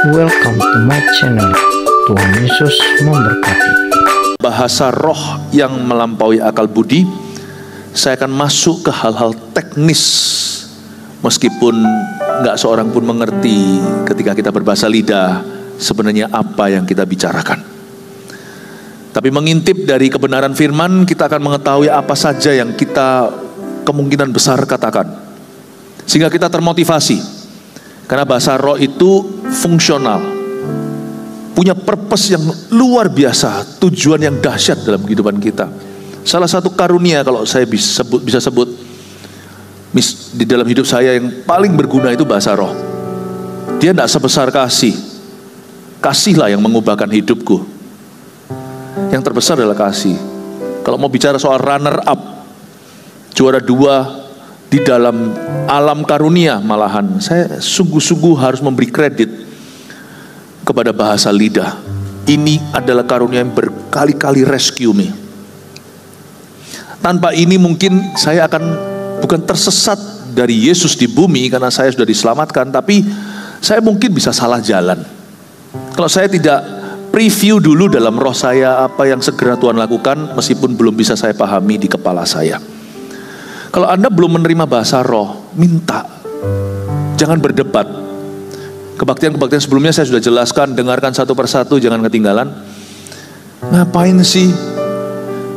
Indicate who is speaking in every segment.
Speaker 1: Welcome to my channel. Tuhan Yesus memberkati.
Speaker 2: Bahasa roh yang melampaui akal budi. Saya akan masuk ke hal-hal teknis, meskipun nggak seorang pun mengerti ketika kita berbahasa lidah sebenarnya apa yang kita bicarakan. Tapi mengintip dari kebenaran firman, kita akan mengetahui apa saja yang kita kemungkinan besar katakan, sehingga kita termotivasi. Karena bahasa roh itu fungsional, punya purpose yang luar biasa, tujuan yang dahsyat dalam kehidupan kita. Salah satu karunia, kalau saya bisa sebut di dalam hidup saya, yang paling berguna itu bahasa roh. Dia tidak sebesar kasih. Kasihlah yang mengubahkan hidupku. Yang terbesar adalah kasih. Kalau mau bicara soal runner up, juara 2 di dalam alam karunia, malahan saya sungguh-sungguh harus memberi kredit kepada bahasa lidah. Ini adalah karunia yang berkali-kali rescue me. Tanpa ini mungkin saya akan bukan tersesat dari Yesus di bumi karena saya sudah diselamatkan, tapi saya mungkin bisa salah jalan. Kalau saya tidak preview dulu dalam roh saya apa yang segera Tuhan lakukan, meskipun belum bisa saya pahami di kepala saya. Kalau Anda belum menerima bahasa roh, minta. Jangan berdebat. Kebaktian-kebaktian sebelumnya saya sudah jelaskan, dengarkan satu persatu, jangan ketinggalan. Ngapain sih?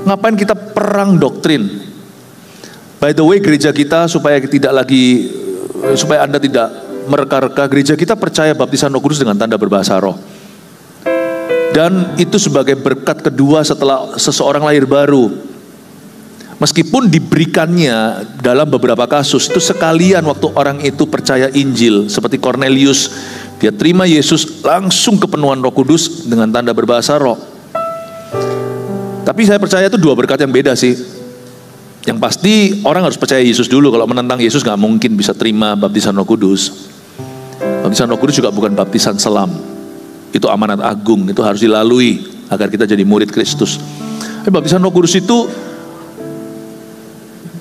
Speaker 2: Ngapain kita perang doktrin? By the way, gereja kita supaya Anda tidak mereka-reka, gereja kita percaya baptisan Roh Kudus dengan tanda berbahasa roh. Dan itu sebagai berkat kedua setelah seseorang lahir baru. Meskipun diberikannya dalam beberapa kasus, itu sekalian waktu orang itu percaya Injil. Seperti Cornelius, dia terima Yesus langsung kepenuhan Roh Kudus dengan tanda berbahasa roh. Tapi saya percaya itu dua berkat yang beda sih. Yang pasti orang harus percaya Yesus dulu. Kalau menentang Yesus gak mungkin bisa terima baptisan Roh Kudus. Baptisan Roh Kudus juga bukan baptisan selam. Itu amanat agung, itu harus dilalui agar kita jadi murid Kristus. Baptisan Roh Kudus itu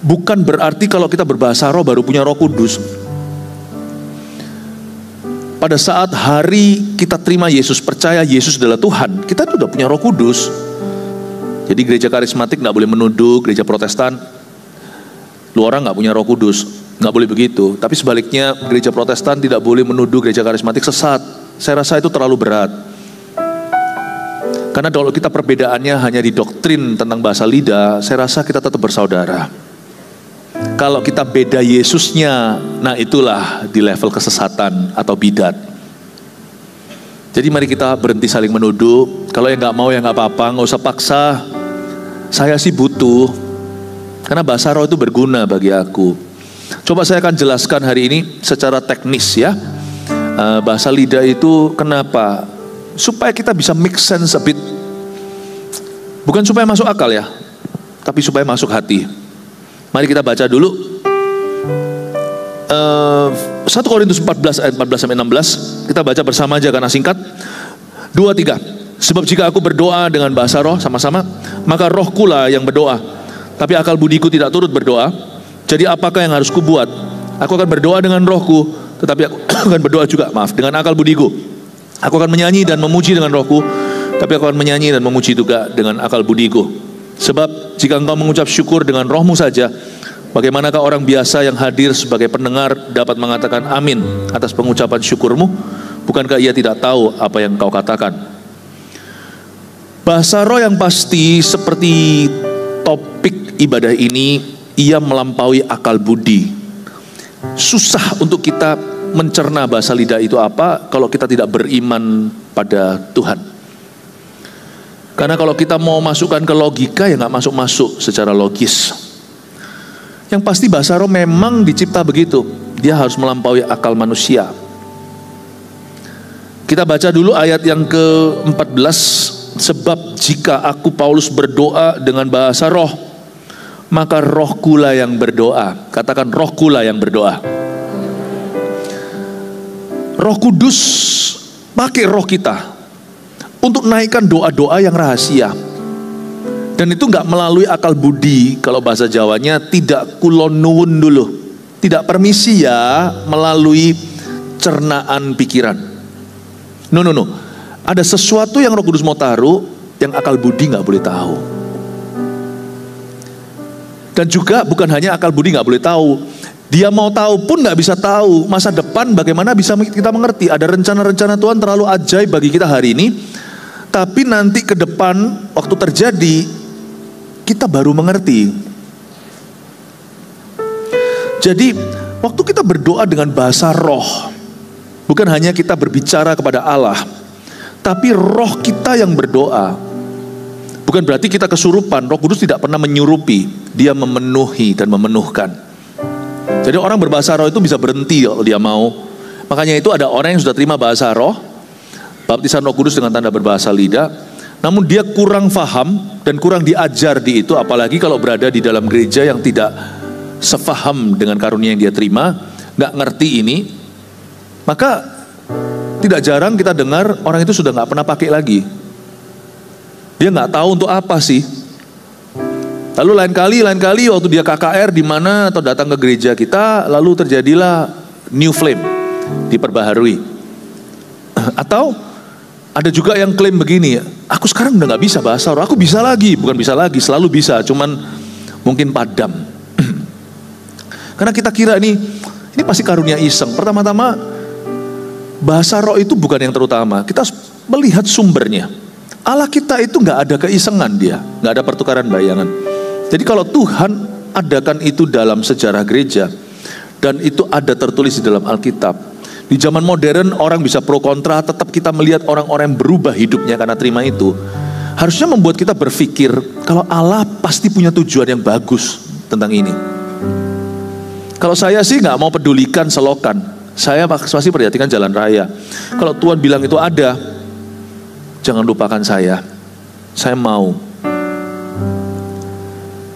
Speaker 2: bukan berarti kalau kita berbahasa roh baru punya Roh Kudus. Pada saat hari kita terima Yesus, percaya Yesus adalah Tuhan, kita sudah punya Roh Kudus. Jadi gereja karismatik gak boleh menuduh gereja Protestan lu orang gak punya Roh Kudus, gak boleh begitu. Tapi sebaliknya, gereja Protestan tidak boleh menuduh gereja karismatik sesat. Saya rasa itu terlalu berat. Karena kalau kita perbedaannya hanya di doktrin tentang bahasa lidah, saya rasa kita tetap bersaudara. Kalau kita beda Yesusnya, nah itulah di level kesesatan atau bidat. Jadi mari kita berhenti saling menuduh. Kalau yang gak mau ya gak apa-apa, gak usah paksa. Saya sih butuh, karena bahasa roh itu berguna bagi aku. Coba saya akan jelaskan hari ini secara teknis ya. Bahasa lidah itu kenapa? Supaya kita bisa make sense a bit. Bukan supaya masuk akal ya, tapi supaya masuk hati. Mari kita baca dulu 1 Korintus 14 ayat 14 sampai 16. Kita baca bersama aja karena singkat. 2, 3. Sebab jika aku berdoa dengan bahasa roh sama-sama, maka rohkulah yang berdoa, tapi akal budiku tidak turut berdoa. Jadi apakah yang harus kubuat? Aku akan berdoa dengan rohku, tetapi aku akan berdoa juga, dengan akal budiku. Aku akan menyanyi dan memuji dengan rohku, tapi aku akan menyanyi dan memuji juga dengan akal budiku. Sebab jika engkau mengucap syukur dengan rohmu saja, bagaimanakah orang biasa yang hadir sebagai pendengar dapat mengatakan amin atas pengucapan syukurmu? Bukankah ia tidak tahu apa yang kau katakan? Bahasa roh yang pasti seperti topik ibadah ini, ia melampaui akal budi. Susah untuk kita mencerna bahasa lidah itu apa kalau kita tidak beriman pada Tuhan. Karena kalau kita mau masukkan ke logika ya gak masuk-masuk secara logis. Yang pasti bahasa roh memang dicipta begitu. Dia harus melampaui akal manusia. Kita baca dulu ayat yang ke-14. Sebab jika aku Paulus berdoa dengan bahasa roh, maka rohkulah yang berdoa. Katakan rohkulah yang berdoa. Roh Kudus pakai roh kita untuk naikkan doa-doa yang rahasia. Dan itu gak melalui akal budi. Kalau bahasa Jawanya tidak kulon nuwun dulu, tidak permisi ya melalui cernaan pikiran. No. Ada sesuatu yang Roh Kudus mau taruh yang akal budi nggak boleh tahu. Dan juga bukan hanya akal budi nggak boleh tahu, dia mau tahu pun nggak bisa tahu masa depan bagaimana bisa kita mengerti. Ada rencana-rencana Tuhan terlalu ajaib bagi kita hari ini, tapi nanti ke depan waktu terjadi kita baru mengerti. Jadi waktu kita berdoa dengan bahasa roh, bukan hanya kita berbicara kepada Allah, tapi roh kita yang berdoa. Bukan berarti kita kesurupan. Roh Kudus tidak pernah menyurupi, dia memenuhi dan memenuhkan. Jadi orang berbahasa roh itu bisa berhenti kalau dia mau. Makanya itu ada orang yang sudah terima bahasa roh, baptisan Roh Kudus dengan tanda berbahasa lidah, namun dia kurang faham dan kurang diajar di itu, apalagi kalau berada di dalam gereja yang tidak sefaham dengan karunia yang dia terima, nggak ngerti ini, maka tidak jarang kita dengar orang itu sudah nggak pernah pakai lagi. Dia nggak tahu untuk apa sih. Lalu lain kali waktu dia KKR di mana atau datang ke gereja kita, lalu terjadilah new flame, diperbaharui. Atau ada juga yang klaim begini, aku sekarang udah nggak bisa bahasa roh, aku bisa lagi, bukan bisa lagi, selalu bisa, cuman mungkin padam. Karena kita kira ini pasti karunia iseng. Pertama-tama bahasa roh itu bukan yang terutama. Kita harus melihat sumbernya. Allah kita itu nggak ada keisengan dia, nggak ada pertukaran bayangan. Jadi kalau Tuhan adakan itu dalam sejarah gereja dan itu ada tertulis di dalam Alkitab. Di zaman modern orang bisa pro kontra, tetap kita melihat orang-orang yang berubah hidupnya karena terima itu. Harusnya membuat kita berpikir kalau Allah pasti punya tujuan yang bagus tentang ini. Kalau saya sih nggak mau pedulikan selokan, saya pasti perhatikan jalan raya. Kalau Tuhan bilang itu ada, jangan lupakan saya mau.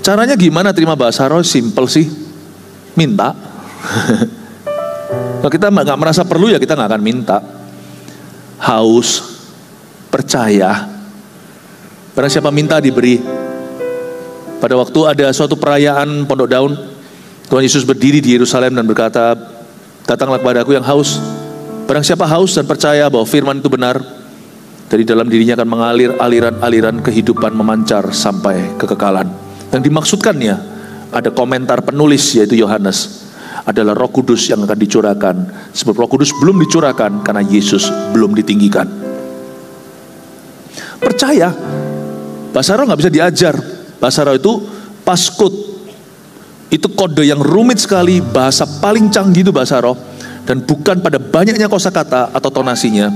Speaker 2: Caranya gimana terima bahasa roh? Simple sih, minta. Kalau kita nggak merasa perlu ya kita nggak akan minta. Haus, percaya. Barang siapa minta diberi. Pada waktu ada suatu perayaan Pondok Daun, Tuhan Yesus berdiri di Yerusalem dan berkata, datanglah kepadaku yang haus. Barang siapa haus dan percaya bahwa firman itu benar, dari dalam dirinya akan mengalir aliran-aliran kehidupan memancar sampai kekekalan. Yang dimaksudkannya, ada komentar penulis yaitu Yohanes, adalah Roh Kudus yang akan dicurahkan. Sebab Roh Kudus belum dicurahkan karena Yesus belum ditinggikan. Percaya, bahasa roh nggak bisa diajar. Bahasa roh itu paskut. Itu kode yang rumit sekali, bahasa paling canggih itu bahasa roh. Dan bukan pada banyaknya kosakata atau tonasinya,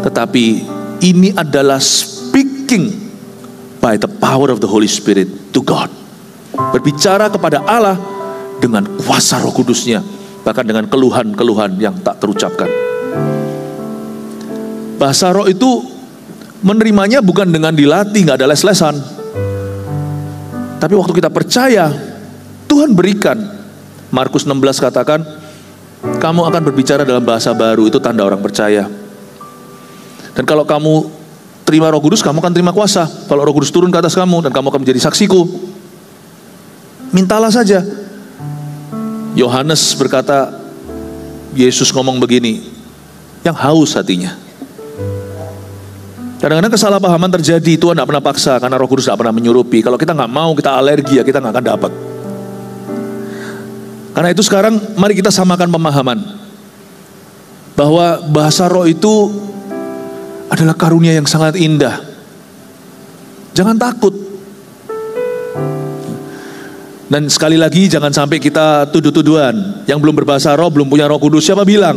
Speaker 2: tetapi ini adalah speaking by the power of the Holy Spirit to God. Berbicara kepada Allah dengan kuasa Roh Kudusnya, bahkan dengan keluhan-keluhan yang tak terucapkan. Bahasa roh itu menerimanya bukan dengan dilatih, nggak ada les-lesan. Tapi waktu kita percaya, Tuhan berikan. Markus 16 katakan, kamu akan berbicara dalam bahasa baru, itu tanda orang percaya. Dan kalau kamu terima Roh Kudus, kamu akan terima kuasa. Kalau Roh Kudus turun ke atas kamu, dan kamu akan menjadi saksiku. Mintalah saja. Yohanes berkata, Yesus ngomong begini, yang haus hatinya. Kadang-kadang kesalahpahaman terjadi, Tuhan tidak pernah paksa, karena Roh Kudus tidak pernah menyurupi. Kalau kita nggak mau, kita alergi, ya kita nggak akan dapat. Karena itu sekarang, mari kita samakan pemahaman. Bahwa bahasa roh itu adalah karunia yang sangat indah. Jangan takut. Dan sekali lagi jangan sampai kita tuduh-tuduhan. Yang belum berbahasa roh, belum punya Roh Kudus. Siapa bilang?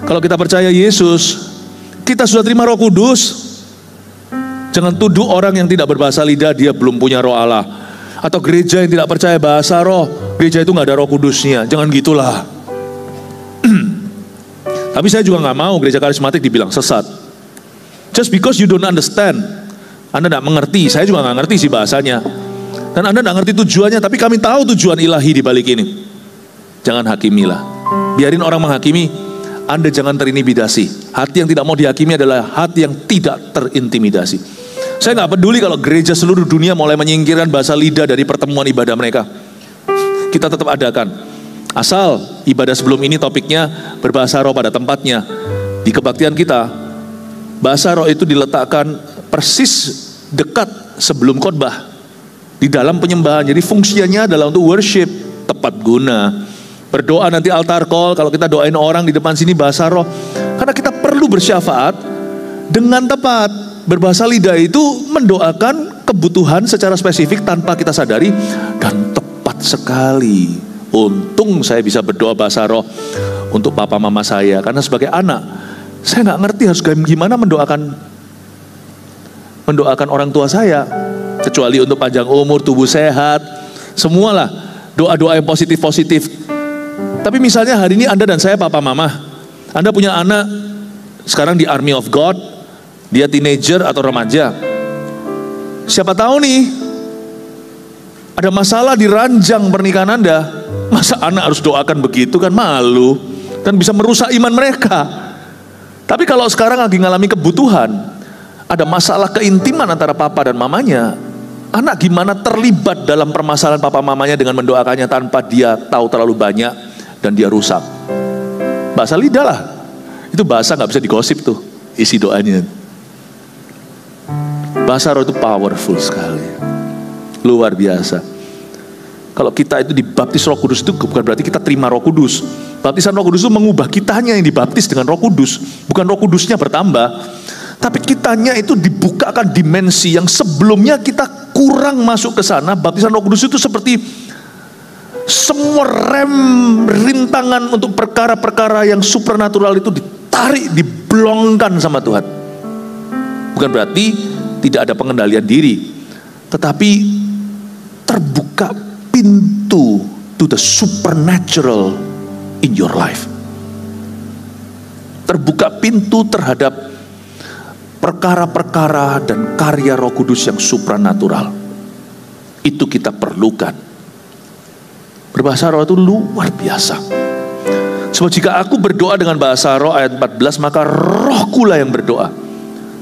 Speaker 2: Kalau kita percaya Yesus, kita sudah terima Roh Kudus. Jangan tuduh orang yang tidak berbahasa lidah, dia belum punya Roh Allah. Atau gereja yang tidak percaya bahasa roh, gereja itu gak ada Roh Kudusnya. Jangan gitulah. Tapi saya juga gak mau gereja karismatik dibilang sesat. Just because you don't understand, Anda tidak mengerti, saya juga gak ngerti sih bahasanya. Dan Anda tidak ngerti tujuannya, tapi kami tahu tujuan ilahi di balik ini. Jangan hakimilah. Biarin orang menghakimi, Anda jangan terintimidasi. Hati yang tidak mau dihakimi adalah hati yang tidak terintimidasi. Saya nggak peduli kalau gereja seluruh dunia mulai menyingkirkan bahasa lidah dari pertemuan ibadah mereka. Kita tetap adakan. Asal ibadah sebelum ini topiknya berbahasa roh pada tempatnya. Di kebaktian kita, Bahasa roh itu diletakkan persis dekat sebelum khotbah, di dalam penyembahan. Jadi fungsinya adalah untuk worship, tepat guna. Berdoa nanti altar call, kalau kita doain orang di depan sini bahasa roh. Karena kita perlu bersyafaat dengan tepat. Berbahasa lidah itu mendoakan kebutuhan secara spesifik tanpa kita sadari, dan tepat sekali. Untung saya bisa berdoa bahasa roh untuk papa mama saya, karena sebagai anak saya nggak ngerti harus gimana mendoakan orang tua saya, kecuali untuk panjang umur, tubuh sehat, semualah doa-doa yang positif-positif. Tapi misalnya hari ini Anda dan saya papa mama, Anda punya anak sekarang di Army of God, dia teenager atau remaja. Siapa tahu nih ada masalah di ranjang pernikahan Anda. Masa anak harus doakan begitu, kan malu, dan bisa merusak iman mereka. Tapi kalau sekarang lagi ngalami kebutuhan, ada masalah keintiman antara papa dan mamanya, anak gimana terlibat dalam permasalahan papa mamanya dengan mendoakannya tanpa dia tahu terlalu banyak dan dia rusak. Bahasa lidah lah, itu bahasa gak bisa digosip tuh isi doanya. Bahasa roh itu powerful sekali, luar biasa. Kalau kita itu dibaptis Roh Kudus itu bukan berarti kita terima Roh Kudus. Baptisan Roh Kudus itu mengubah kitanya yang dibaptis dengan Roh Kudus, bukan Roh Kudusnya bertambah, tapi kitanya itu dibukakan dimensi yang sebelumnya kita kurang masuk ke sana. Baptisan Roh Kudus itu seperti semua rintangan untuk perkara-perkara yang supernatural itu ditarik, diblongkan sama Tuhan. Bukan berarti tidak ada pengendalian diri, tetapi terbuka pintu to the supernatural in your life. Terbuka pintu terhadap perkara-perkara dan karya Roh Kudus yang supranatural. Itu kita perlukan. Berbahasa roh itu luar biasa. Sebab jika aku berdoa dengan bahasa roh, ayat 14, maka rohkulah yang berdoa.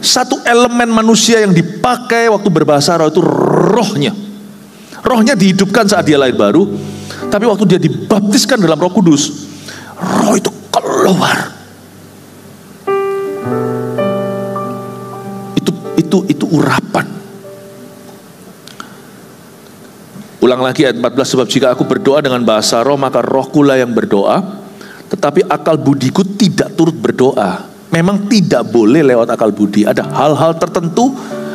Speaker 2: Satu elemen manusia yang dipakai waktu berbahasa roh itu rohnya. Rohnya dihidupkan saat dia lahir baru, tapi waktu dia dibaptiskan dalam Roh Kudus, roh itu keluar. Itu urapan. Ulang lagi ayat 14, sebab jika aku berdoa dengan bahasa roh, maka rohkulah yang berdoa, tetapi akal budiku tidak turut berdoa. Memang tidak boleh lewat akal budi. Ada hal-hal tertentu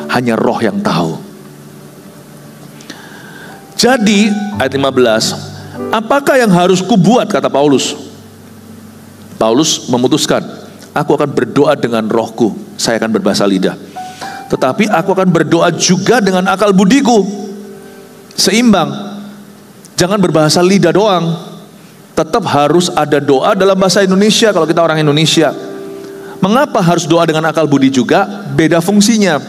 Speaker 2: hanya roh yang tahu. Jadi ayat 15, apakah yang harus kubuat, kata Paulus. Paulus memutuskan, aku akan berdoa dengan rohku, saya akan berbahasa lidah. Tetapi aku akan berdoa juga dengan akal budiku. Seimbang. Jangan berbahasa lidah doang, tetap harus ada doa dalam bahasa Indonesia kalau kita orang Indonesia. Mengapa harus doa dengan akal budi juga? Beda fungsinya.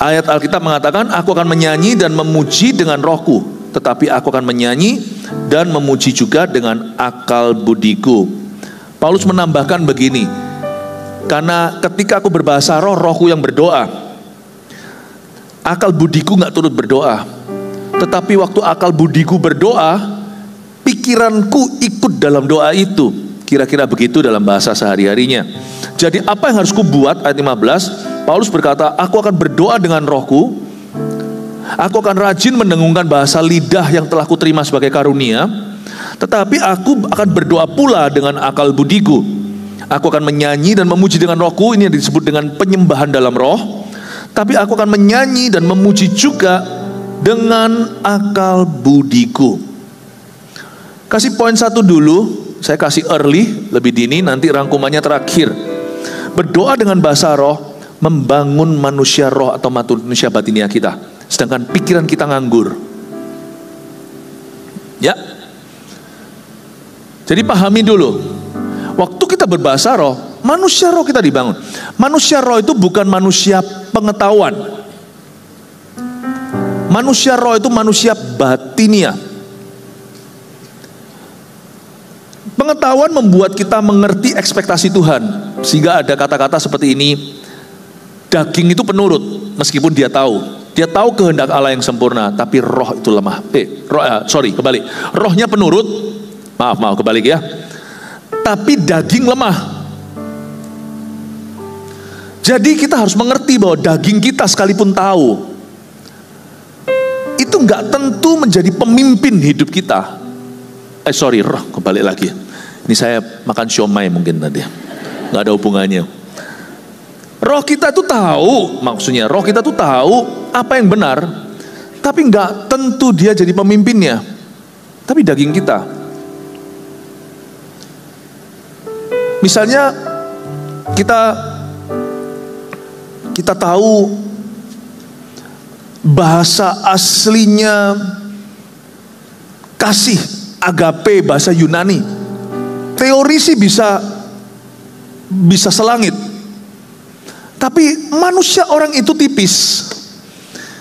Speaker 2: Ayat Alkitab mengatakan, aku akan menyanyi dan memuji dengan rohku, tetapi aku akan menyanyi dan memuji juga dengan akal budiku. Paulus menambahkan begini, karena ketika aku berbahasa roh, rohku yang berdoa, akal budiku gak turut berdoa. Tetapi waktu akal budiku berdoa, pikiranku ikut dalam doa itu. Kira-kira begitu dalam bahasa sehari-harinya. Jadi apa yang harus kubuat? Ayat 15, Paulus berkata, aku akan berdoa dengan rohku, aku akan rajin mendengungkan bahasa lidah yang telah kuterima sebagai karunia, tetapi aku akan berdoa pula dengan akal budiku. Aku akan menyanyi dan memuji dengan rohku, ini yang disebut dengan penyembahan dalam roh. Tapi aku akan menyanyi dan memuji juga dengan akal budiku. Kasih poin satu dulu, saya kasih early, lebih dini, nanti rangkumannya terakhir. Berdoa dengan bahasa roh membangun manusia roh atau manusia batinia kita, sedangkan pikiran kita nganggur. Ya. Jadi pahami dulu, waktu kita berbahasa roh, manusia roh kita dibangun. Manusia roh itu bukan manusia pengetahuan. Manusia roh itu manusia batinia. Pengetahuan membuat kita mengerti ekspektasi Tuhan, sehingga ada kata-kata seperti ini, daging itu penurut, meskipun dia tahu kehendak Allah yang sempurna, tapi roh itu lemah. Rohnya penurut, maaf kebalik ya, tapi daging lemah. Jadi kita harus mengerti bahwa daging kita sekalipun tahu, itu nggak tentu menjadi pemimpin hidup kita. Roh, kembali lagi. Ini saya makan siomay mungkin tadi, nggak ada hubungannya. Roh kita tuh tahu, maksudnya roh kita tuh tahu apa yang benar, tapi nggak tentu dia jadi pemimpinnya. Tapi daging kita, misalnya kita tahu bahasa aslinya kasih, agape, bahasa Yunani. Teori sih bisa selangit. Tapi manusia orang itu tipis.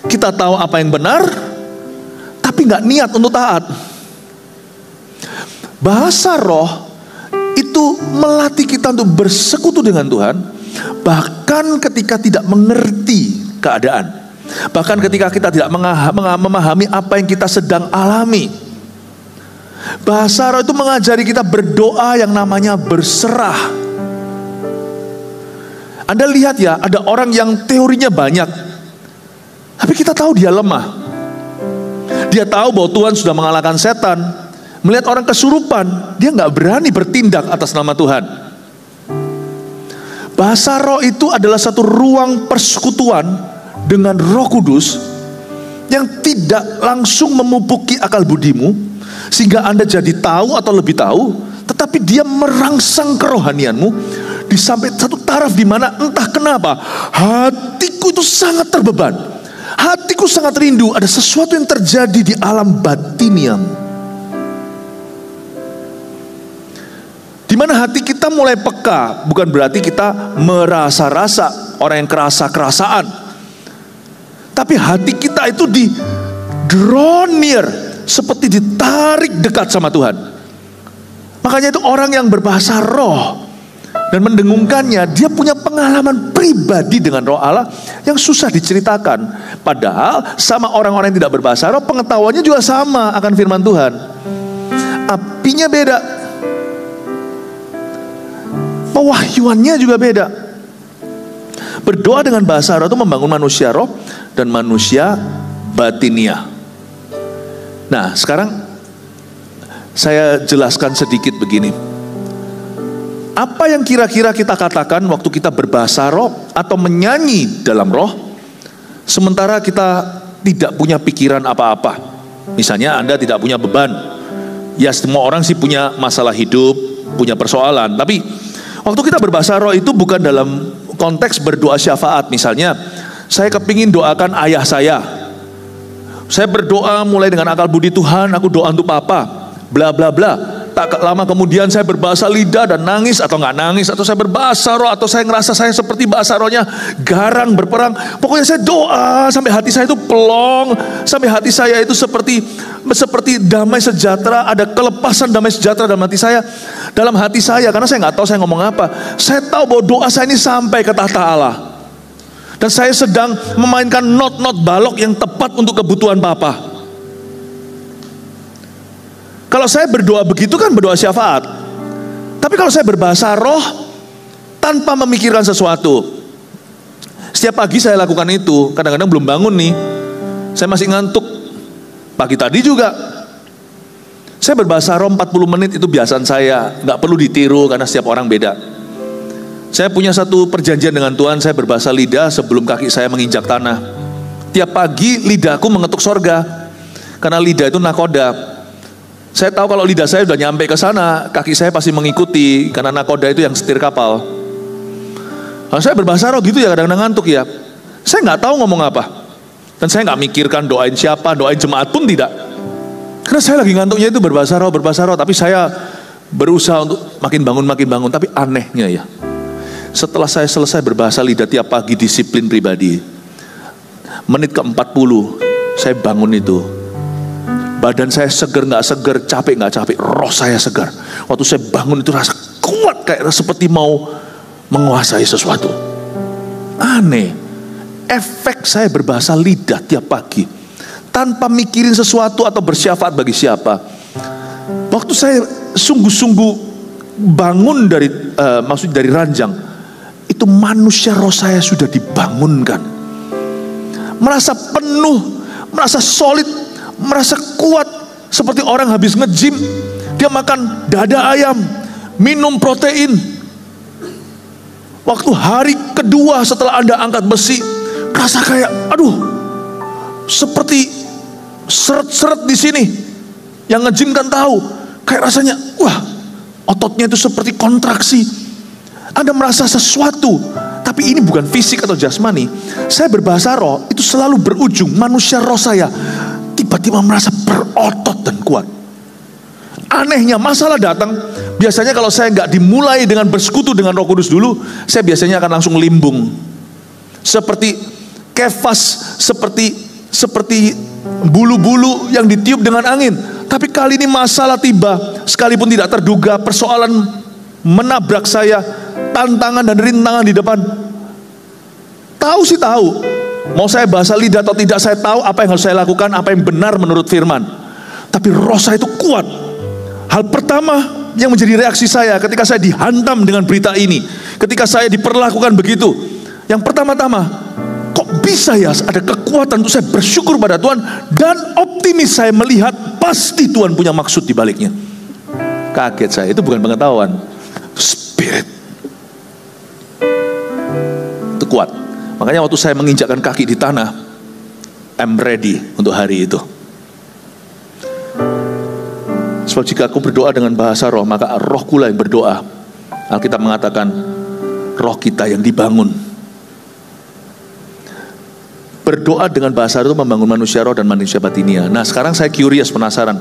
Speaker 2: Kita tahu apa yang benar, tapi nggak niat untuk taat. Bahasa roh itu melatih kita untuk bersekutu dengan Tuhan, bahkan ketika tidak mengerti keadaan, bahkan ketika kita tidak memahami apa yang kita sedang alami. Bahasa roh itu mengajari kita berdoa yang namanya berserah. Anda lihat ya, ada orang yang teorinya banyak, tapi kita tahu dia lemah. Dia tahu bahwa Tuhan sudah mengalahkan setan. Melihat orang kesurupan, dia nggak berani bertindak atas nama Tuhan. Bahasa roh itu adalah satu ruang persekutuan dengan Roh Kudus yang tidak langsung memupuki akal budimu sehingga Anda jadi tahu atau lebih tahu, tetapi dia merangsang kerohanianmu di sampai satu taraf di mana entah kenapa hatiku itu sangat terbeban, hatiku sangat rindu, ada sesuatu yang terjadi di alam batiniamu. Di mana hati kita mulai peka, bukan berarti kita merasa-rasa, orang yang kerasa-kerasaan. Tapi hati kita itu di draw near, seperti ditarik dekat sama Tuhan. Makanya itu orang yang berbahasa roh dan mendengungkannya, dia punya pengalaman pribadi dengan roh Allah yang susah diceritakan. Padahal sama orang-orang yang tidak berbahasa roh, pengetahuannya juga sama akan firman Tuhan. Apinya beda, pewahyuannya juga beda. Berdoa dengan bahasa roh itu membangun manusia roh dan manusia batinia. Nah, sekarang saya jelaskan sedikit begini. Apa yang kira-kira kita katakan waktu kita berbahasa roh atau menyanyi dalam roh, sementara kita tidak punya pikiran apa-apa? Misalnya Anda tidak punya beban. Ya, semua orang sih punya masalah hidup, punya persoalan. Tapi waktu kita berbahasa roh itu bukan dalam konteks berdoa syafaat. Misalnya, saya kepingin doakan ayah saya. Saya berdoa mulai dengan akal budi Tuhan, aku doa untuk papa, bla bla bla. Tak lama kemudian saya berbahasa lidah dan nangis atau nggak nangis, atau saya berbahasa roh, atau saya ngerasa saya seperti bahasa rohnya garang berperang. Pokoknya saya doa sampai hati saya itu pelong, sampai hati saya itu seperti damai sejahtera, ada kelepasan damai sejahtera dalam hati saya. Dalam hati saya, karena saya nggak tahu saya ngomong apa. Saya tahu bahwa doa saya ini sampai ke tahta Allah. Dan saya sedang memainkan not-not balok yang tepat untuk kebutuhan Papa. Kalau saya berdoa begitu kan berdoa syafaat. Tapi kalau saya berbahasa roh tanpa memikirkan sesuatu, setiap pagi saya lakukan itu. Kadang-kadang belum bangun nih, saya masih ngantuk. Pagi tadi juga saya berbahasa roh 40 menit, itu biasaan saya. Gak perlu ditiru karena setiap orang beda. Saya punya satu perjanjian dengan Tuhan, saya berbahasa lidah sebelum kaki saya menginjak tanah. Tiap pagi lidahku mengetuk sorga, karena lidah itu nakoda. Saya tahu kalau lidah saya sudah nyampe ke sana, kaki saya pasti mengikuti, karena nakoda itu yang setir kapal. Nah, saya berbahasa roh gitu ya, kadang-kadang ngantuk ya. Saya nggak tahu ngomong apa, dan saya nggak mikirkan doain siapa, doain jemaat pun tidak. Karena saya lagi ngantuknya itu berbahasa roh, tapi saya berusaha untuk makin bangun. Tapi anehnya ya, setelah saya selesai berbahasa lidah tiap pagi, disiplin pribadi, menit ke-40 saya bangun itu, badan saya seger nggak seger, capek nggak capek, roh saya segar. Waktu saya bangun itu rasa kuat, kayak seperti mau menguasai sesuatu. Aneh, efek saya berbahasa lidah tiap pagi tanpa mikirin sesuatu atau bersyafaat bagi siapa. Waktu saya sungguh-sungguh bangun dari ranjang, itu manusia roh saya sudah dibangunkan. Merasa penuh, merasa solid, merasa kuat. Seperti orang habis nge-gym, dia makan dada ayam, minum protein. Waktu hari kedua setelah Anda angkat besi, rasa kayak, aduh, seperti seret-seret di sini. Yang nge-gym kan tahu, kayak rasanya, wah, ototnya itu seperti kontraksi. Anda merasa sesuatu, tapi ini bukan fisik atau jasmani. Saya berbahasa roh, itu selalu berujung manusia roh saya tiba-tiba merasa berotot dan kuat. Anehnya masalah datang, biasanya kalau saya nggak dimulai dengan bersekutu dengan Roh Kudus dulu, saya biasanya akan langsung limbung. Seperti Kefas, seperti bulu-bulu yang ditiup dengan angin. Tapi kali ini masalah tiba, sekalipun tidak terduga, persoalan menabrak saya, tantangan dan rintangan di depan. Tahu sih tahu, mau saya bahasa lidah atau tidak, saya tahu apa yang harus saya lakukan, apa yang benar menurut firman. Tapi roh saya itu kuat. Hal pertama yang menjadi reaksi saya ketika saya dihantam dengan berita ini, ketika saya diperlakukan begitu, yang pertama-tama, kok bisa ya ada kekuatan untuk saya bersyukur pada Tuhan, dan optimis saya melihat pasti Tuhan punya maksud di baliknya. Kaget saya, itu bukan pengetahuan, spirit. Itu kuat. Makanya waktu saya menginjakkan kaki di tanah, I'm ready untuk hari itu. Sebab jika aku berdoa dengan bahasa roh, maka rohku lah yang berdoa. Alkitab mengatakan, roh kita yang dibangun. Berdoa dengan bahasa roh itu membangun manusia roh dan manusia batinia. Nah sekarang saya curious, penasaran.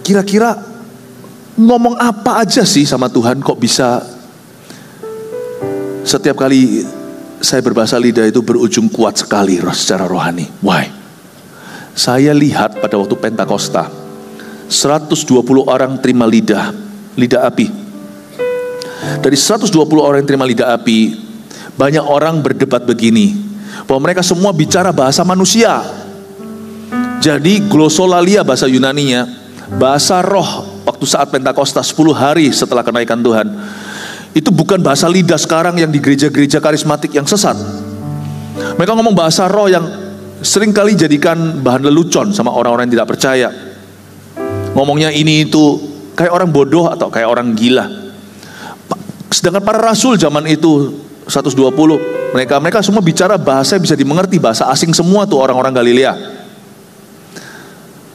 Speaker 2: Kira-kira ngomong apa aja sih sama Tuhan kok bisa setiap kali saya berbahasa lidah itu berujung kuat sekali secara rohani. Why? Saya lihat pada waktu Pentakosta, 120 orang terima lidah api. Dari 120 orang yang terima lidah api, banyak orang berdebat begini, bahwa mereka semua bicara bahasa manusia. Jadi glossolalia bahasa Yunaninya, bahasa roh waktu saat Pentakosta 10 hari setelah kenaikan Tuhan, itu bukan bahasa lidah sekarang yang di gereja-gereja karismatik yang sesat. Mereka ngomong bahasa roh yang seringkali jadikan bahan lelucon sama orang-orang yang tidak percaya. Ngomongnya ini itu kayak orang bodoh atau kayak orang gila. Sedangkan para rasul zaman itu 120, mereka semua bicara bahasa yang bisa dimengerti, bahasa asing semua tuh orang-orang Galilea.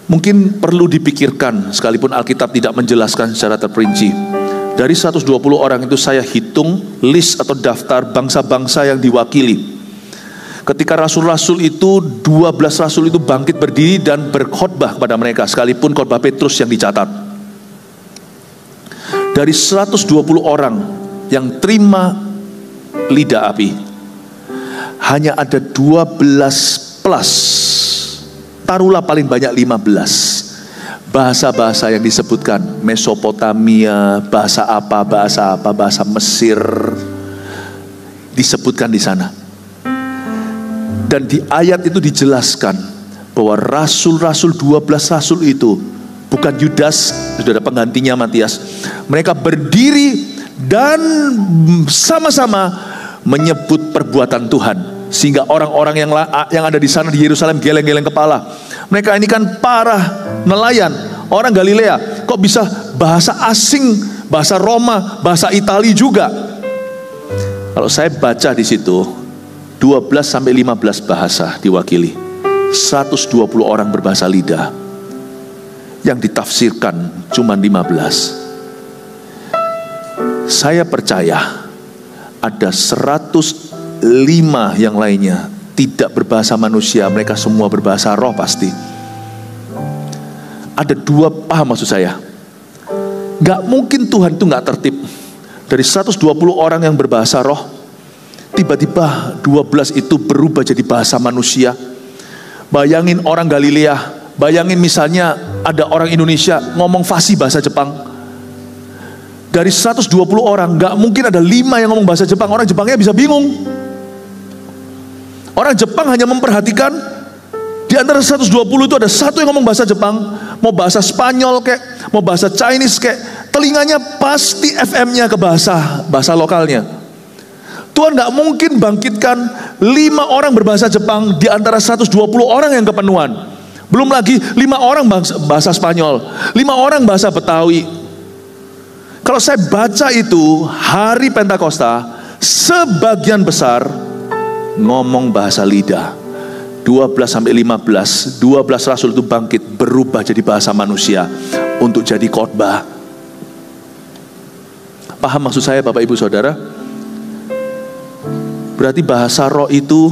Speaker 2: Mungkin perlu dipikirkan, sekalipun Alkitab tidak menjelaskan secara terperinci. Dari 120 orang itu saya hitung list atau daftar bangsa-bangsa yang diwakili. Ketika rasul-rasul itu, 12 rasul itu bangkit berdiri dan berkhotbah kepada mereka, sekalipun khotbah Petrus yang dicatat. Dari 120 orang yang terima lidah api, hanya ada 12 plus, taruhlah paling banyak 15 bahasa-bahasa yang disebutkan. Mesopotamia, bahasa Mesir disebutkan di sana. Dan di ayat itu dijelaskan bahwa rasul-rasul, 12 rasul itu, bukan Yudas, sudah ada penggantinya Matias. Mereka berdiri dan sama-sama menyebut perbuatan Tuhan, sehingga orang-orang yang ada di sana di Yerusalem geleng-geleng kepala. Mereka ini kan para nelayan, orang Galilea, kok bisa bahasa asing, bahasa Roma, bahasa Itali juga. Kalau saya baca di situ, 12 sampai 15 bahasa diwakili. 120 orang berbahasa lidah. Yang ditafsirkan cuma 15. Saya percaya ada 105 yang lainnya tidak berbahasa manusia, mereka semua berbahasa roh pasti. Ada dua, paham maksud saya? Gak mungkin Tuhan itu gak tertib. Dari 120 orang yang berbahasa roh, tiba-tiba 12 itu berubah jadi bahasa manusia. Bayangin orang Galilea, bayangin misalnya ada orang Indonesia ngomong fasih bahasa Jepang. Dari 120 orang, gak mungkin ada 5 yang ngomong bahasa Jepang. Orang Jepangnya bisa bingung. Orang Jepang hanya memperhatikan, di antara 120 itu ada 1 yang ngomong bahasa Jepang. Mau bahasa Spanyol kayak, mau bahasa Chinese kayak, telinganya pasti FM-nya ke bahasa lokalnya. Tuhan gak mungkin bangkitkan 5 orang berbahasa Jepang di antara 120 orang yang kepenuhan. Belum lagi 5 orang bahasa Spanyol, 5 orang bahasa Betawi. Kalau saya baca itu, hari Pentakosta, sebagian besar ngomong bahasa lidah. 12-15, 12 rasul itu bangkit, berubah jadi bahasa manusia untuk jadi khotbah. Paham maksud saya Bapak Ibu Saudara? Berarti bahasa roh itu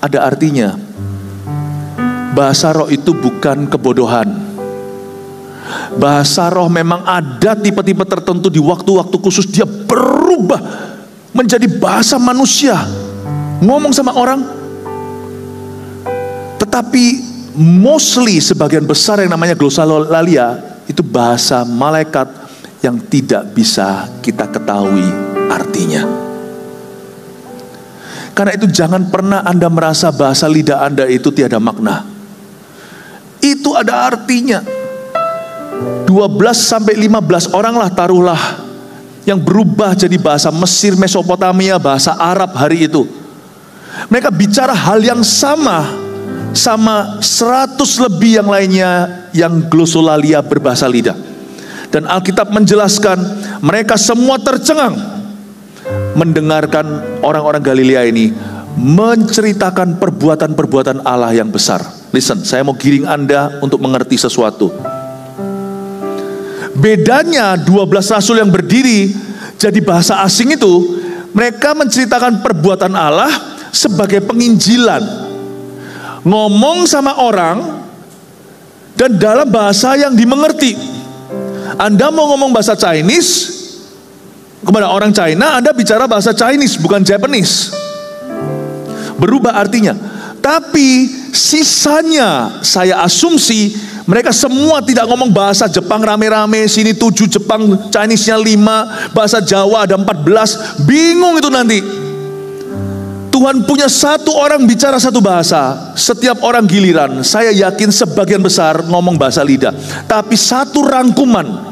Speaker 2: ada artinya. Bahasa roh itu bukan kebodohan. Bahasa roh memang ada tipe-tipe tertentu di waktu-waktu khusus dia berubah menjadi bahasa manusia, ngomong sama orang. Tetapi mostly sebagian besar yang namanya glossolalia itu bahasa malaikat yang tidak bisa kita ketahui artinya. Karena itu jangan pernah Anda merasa bahasa lidah Anda itu tiada makna. Itu ada artinya. 12-15 orang lah taruhlah yang berubah jadi bahasa Mesir, Mesopotamia, bahasa Arab hari itu. Mereka bicara hal yang sama 100 lebih yang lainnya yang glossolalia berbahasa lidah. Dan Alkitab menjelaskan mereka semua tercengang mendengarkan orang-orang Galilea ini menceritakan perbuatan-perbuatan Allah yang besar. Listen, saya mau giring Anda untuk mengerti sesuatu. Bedanya 12 rasul yang berdiri jadi bahasa asing itu, mereka menceritakan perbuatan Allah sebagai penginjilan. Ngomong sama orang dan dalam bahasa yang dimengerti. Anda mau ngomong bahasa Chinese kepada orang China, Anda bicara bahasa Chinese, bukan Japanese. Berubah artinya. Tapi sisanya saya asumsi mereka semua tidak ngomong bahasa Jepang rame-rame, sini 7 Jepang, Chinese-nya 5, bahasa Jawa ada 14, bingung itu nanti. Tuhan punya satu orang bicara satu bahasa, setiap orang giliran. Saya yakin sebagian besar ngomong bahasa lidah, tapi satu rangkuman,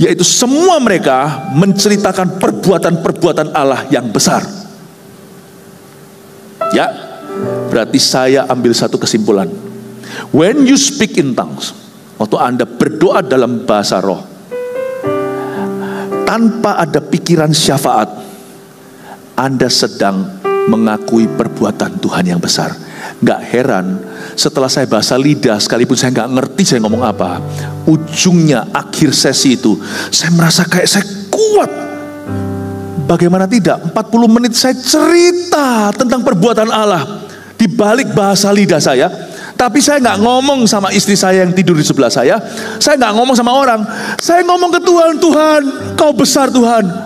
Speaker 2: yaitu semua mereka menceritakan perbuatan-perbuatan Allah yang besar. Ya, berarti saya ambil satu kesimpulan. When you speak in tongues, waktu Anda berdoa dalam bahasa roh, tanpa ada pikiran syafaat, Anda sedang mengakui perbuatan Tuhan yang besar. Gak heran setelah saya bahasa lidah, sekalipun saya gak ngerti saya ngomong apa, ujungnya akhir sesi itu saya merasa kayak saya kuat. Bagaimana tidak, 40 menit saya cerita tentang perbuatan Allah di balik bahasa lidah saya. Tapi saya gak ngomong sama istri saya yang tidur di sebelah saya gak ngomong sama orang, saya ngomong ke Tuhan. Tuhan, Kau besar Tuhan.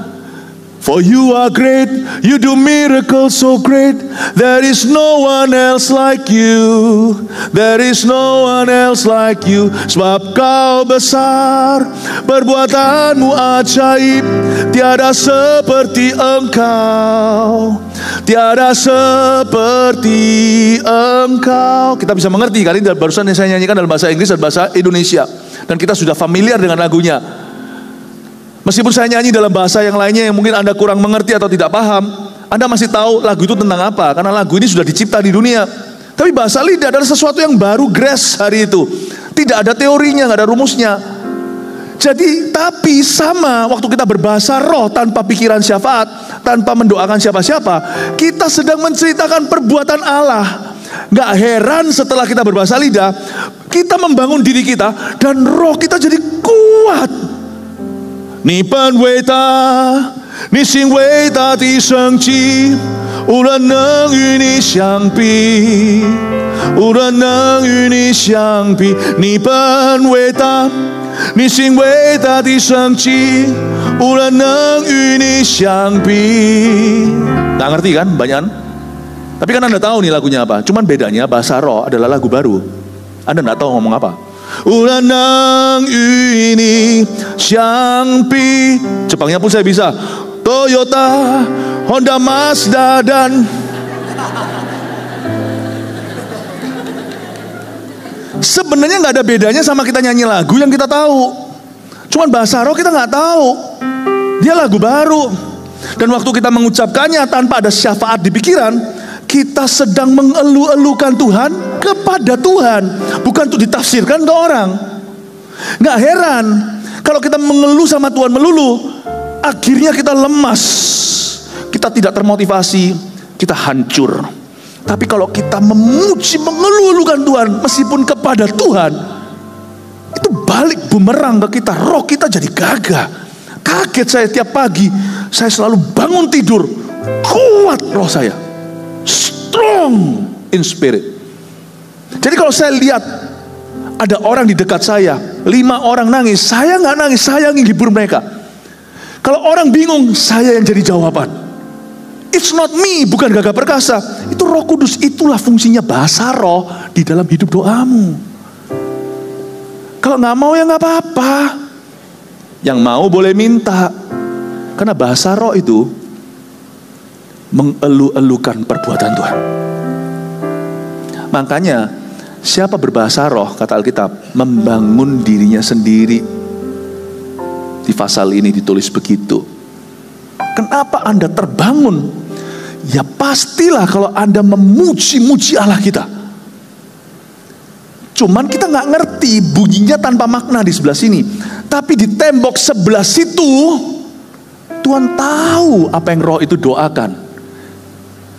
Speaker 2: For you are great, you do miracles so great. There is no one else like you. There is no one else like you. Sebab Kau besar, perbuatanmu ajaib. Tiada seperti Engkau. Tiada seperti Engkau. Kita bisa mengerti kali ini barusan yang saya nyanyikan dalam bahasa Inggris dan bahasa Indonesia. Dan kita sudah familiar dengan lagunya. Meskipun saya nyanyi dalam bahasa yang lainnya yang mungkin Anda kurang mengerti atau tidak paham, Anda masih tahu lagu itu tentang apa, karena lagu ini sudah dicipta di dunia. Tapi bahasa lidah adalah sesuatu yang baru grace hari itu. Tidak ada teorinya, nggak ada rumusnya. Jadi, tapi sama waktu kita berbahasa roh tanpa pikiran syafaat, tanpa mendoakan siapa-siapa, kita sedang menceritakan perbuatan Allah. Gak heran setelah kita berbahasa lidah, kita membangun diri kita dan roh kita jadi kuat. 你本伟大，你心伟大的神迹，无人能与你相比，无人能与你相比。你本伟大，你心伟大的神迹，无人能与你相比。Nggak ngerti kan banyakan? Tapi kan Anda tahu nih lagunya apa. Cuman bedanya bahasa roh adalah lagu baru. Anda nggak tahu ngomong apa. 无人能与你相比. Jepangnya pun saya bisa. Toyota, Honda, Mazda dan sebenarnya nggak ada bedanya sama kita nyanyi lagu yang kita tahu. Cuman bahasa roh kita nggak tahu. Dia lagu baru. Dan waktu kita mengucapkannya tanpa ada syafaat di pikiran, kita sedang mengeluh-elukan Tuhan kepada Tuhan, bukan untuk ditafsirkan ke orang. Nggak heran kalau kita mengeluh sama Tuhan melulu, akhirnya kita lemas, kita tidak termotivasi, kita hancur. Tapi kalau kita memuji, mengeluh-elukan Tuhan meskipun kepada Tuhan, itu balik bumerang ke kita, roh kita jadi gagah. Kaget saya tiap pagi, saya selalu bangun tidur, kuat roh saya, strong in spirit. Jadi kalau saya lihat ada orang di dekat saya, 5 orang nangis, saya nggak nangis, saya menghibur mereka. Kalau orang bingung, saya yang jadi jawaban. It's not me, bukan gagah perkasa. Itu Roh Kudus, itulah fungsinya bahasa roh di dalam hidup doamu. Kalau nggak mau ya nggak apa-apa. Yang mau boleh minta. Karena bahasa roh itu mengeluh-elukan perbuatan Tuhan. Makanya siapa berbahasa roh, kata Alkitab, membangun dirinya sendiri. Di pasal ini ditulis begitu. Kenapa Anda terbangun? Ya pastilah kalau Anda memuji-muji Allah kita. Cuman kita nggak ngerti, bunyinya tanpa makna di sebelah sini. Tapi di tembok sebelah situ, Tuhan tahu apa yang roh itu doakan.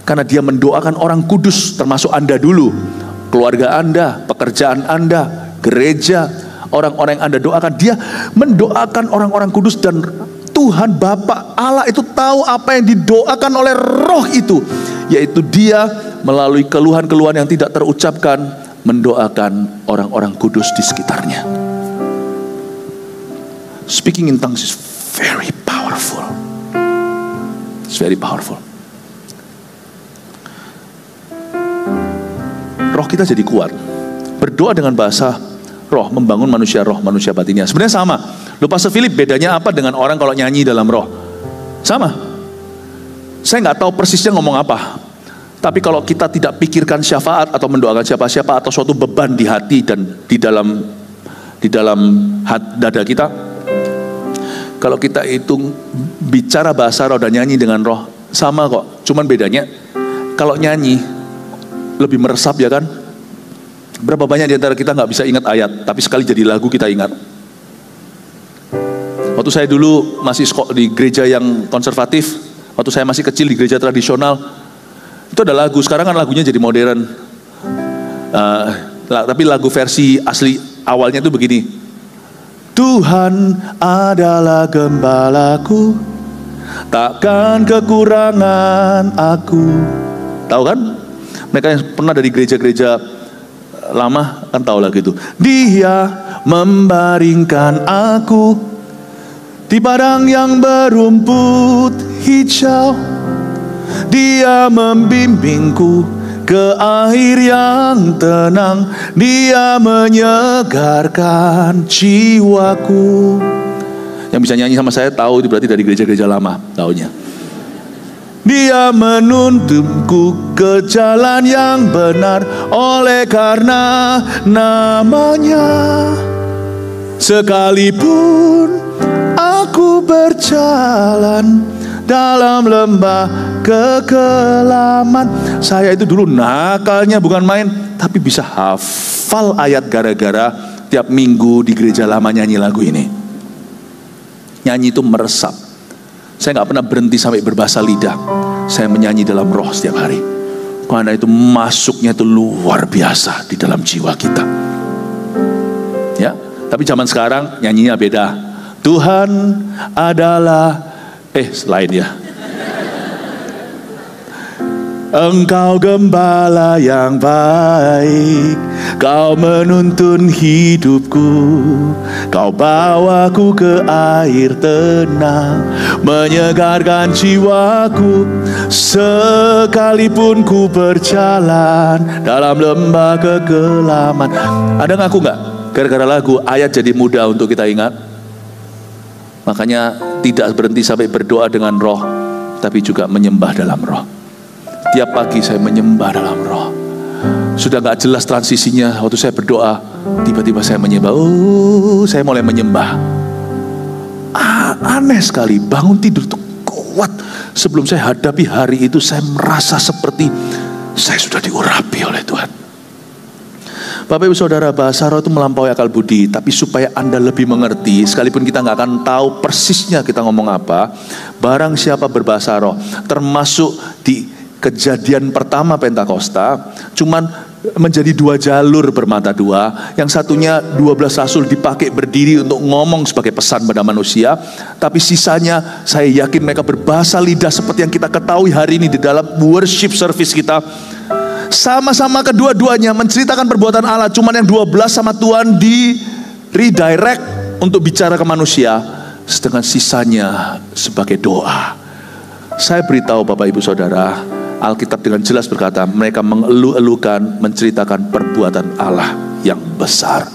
Speaker 2: Karena dia mendoakan orang kudus, termasuk Anda dulu. Keluarga Anda, pekerjaan Anda, gereja, orang-orang yang Anda doakan. Dia mendoakan orang-orang kudus, dan Tuhan Bapa Allah itu tahu apa yang didoakan oleh roh itu. Yaitu dia melalui keluhan-keluhan yang tidak terucapkan, mendoakan orang-orang kudus di sekitarnya. Speaking in tongues is very powerful. It's very powerful. Roh kita jadi kuat. Berdoa dengan bahasa roh, membangun manusia roh, manusia batinnya. Sebenarnya sama. Lupa Philip, bedanya apa dengan orang kalau nyanyi dalam roh? Sama. Saya nggak tahu persisnya ngomong apa. Tapi kalau kita tidak pikirkan syafaat atau mendoakan siapa-siapa atau suatu beban di hati dan di dalam dada kita, kalau kita hitung bicara bahasa roh dan nyanyi dengan roh, sama kok. Cuman bedanya kalau nyanyi lebih meresap, ya kan? Berapa banyak di antara kita nggak bisa ingat ayat, tapi sekali jadi lagu kita ingat. Waktu saya dulu masih di gereja yang konservatif, waktu saya masih kecil di gereja tradisional, itu ada lagu. Sekarang kan lagunya jadi modern. Tapi lagu versi asli awalnya itu begini. Tuhan adalah gembalaku, takkan kekurangan aku. Tahu kan? Mereka yang pernah dari gereja-gereja lama kan tahu lah gitu. Dia membaringkan aku di padang yang berumput hijau. Dia membimbingku ke air yang tenang. Dia menyegarkan jiwaku. Yang bisa nyanyi sama saya tahu itu berarti dari gereja-gereja lama taunya. Dia menuntunku ke jalan yang benar oleh karena namanya. Sekalipun aku berjalan dalam lembah kekelaman. Saya itu dulu nakalnya bukan main, tapi bisa hafal ayat gara-gara tiap minggu di gereja lama nyanyi lagu ini. Nyanyi itu meresap. Saya gak pernah berhenti sampai berbahasa lidah. Saya menyanyi dalam roh setiap hari. Karena itu masuknya itu luar biasa di dalam jiwa kita. Ya, tapi zaman sekarang nyanyinya beda. Tuhan adalah lain ya. Engkau gembala yang baik, Kau menuntun hidupku, Kau bawaku ke air tenang, menyegarkan jiwaku. Sekalipun ku berjalan dalam lembah kekelaman. Ada ngaku gak? Gara-gara lagu ayat jadi mudah untuk kita ingat. Makanya tidak berhenti sampai berdoa dengan roh, tapi juga menyembah dalam roh. Tiap pagi saya menyembah dalam roh. Sudah gak jelas transisinya. Waktu saya berdoa, tiba-tiba saya menyembah. Saya mulai menyembah. Aneh sekali, bangun tidur tuh kuat. sebelum saya hadapi hari itu, saya merasa seperti saya sudah diurapi oleh Tuhan. Bapak Ibu Saudara, bahasa roh itu melampaui akal budi. Tapi supaya Anda lebih mengerti, sekalipun kita nggak akan tahu persisnya kita ngomong apa, barang siapa berbahasa roh, termasuk di kejadian pertama Pentakosta, cuman menjadi 2 jalur bermata 2. Yang satunya 12 rasul dipakai berdiri untuk ngomong sebagai pesan pada manusia, tapi sisanya saya yakin mereka berbahasa lidah seperti yang kita ketahui hari ini di dalam worship service kita. Sama-sama kedua-duanya menceritakan perbuatan Allah, cuman yang 12 sama Tuhan di redirect untuk bicara ke manusia, sedangkan sisanya sebagai doa. Saya beritahu Bapak Ibu Saudara, Alkitab dengan jelas berkata mereka mengeluh-elukan, menceritakan perbuatan Allah yang besar.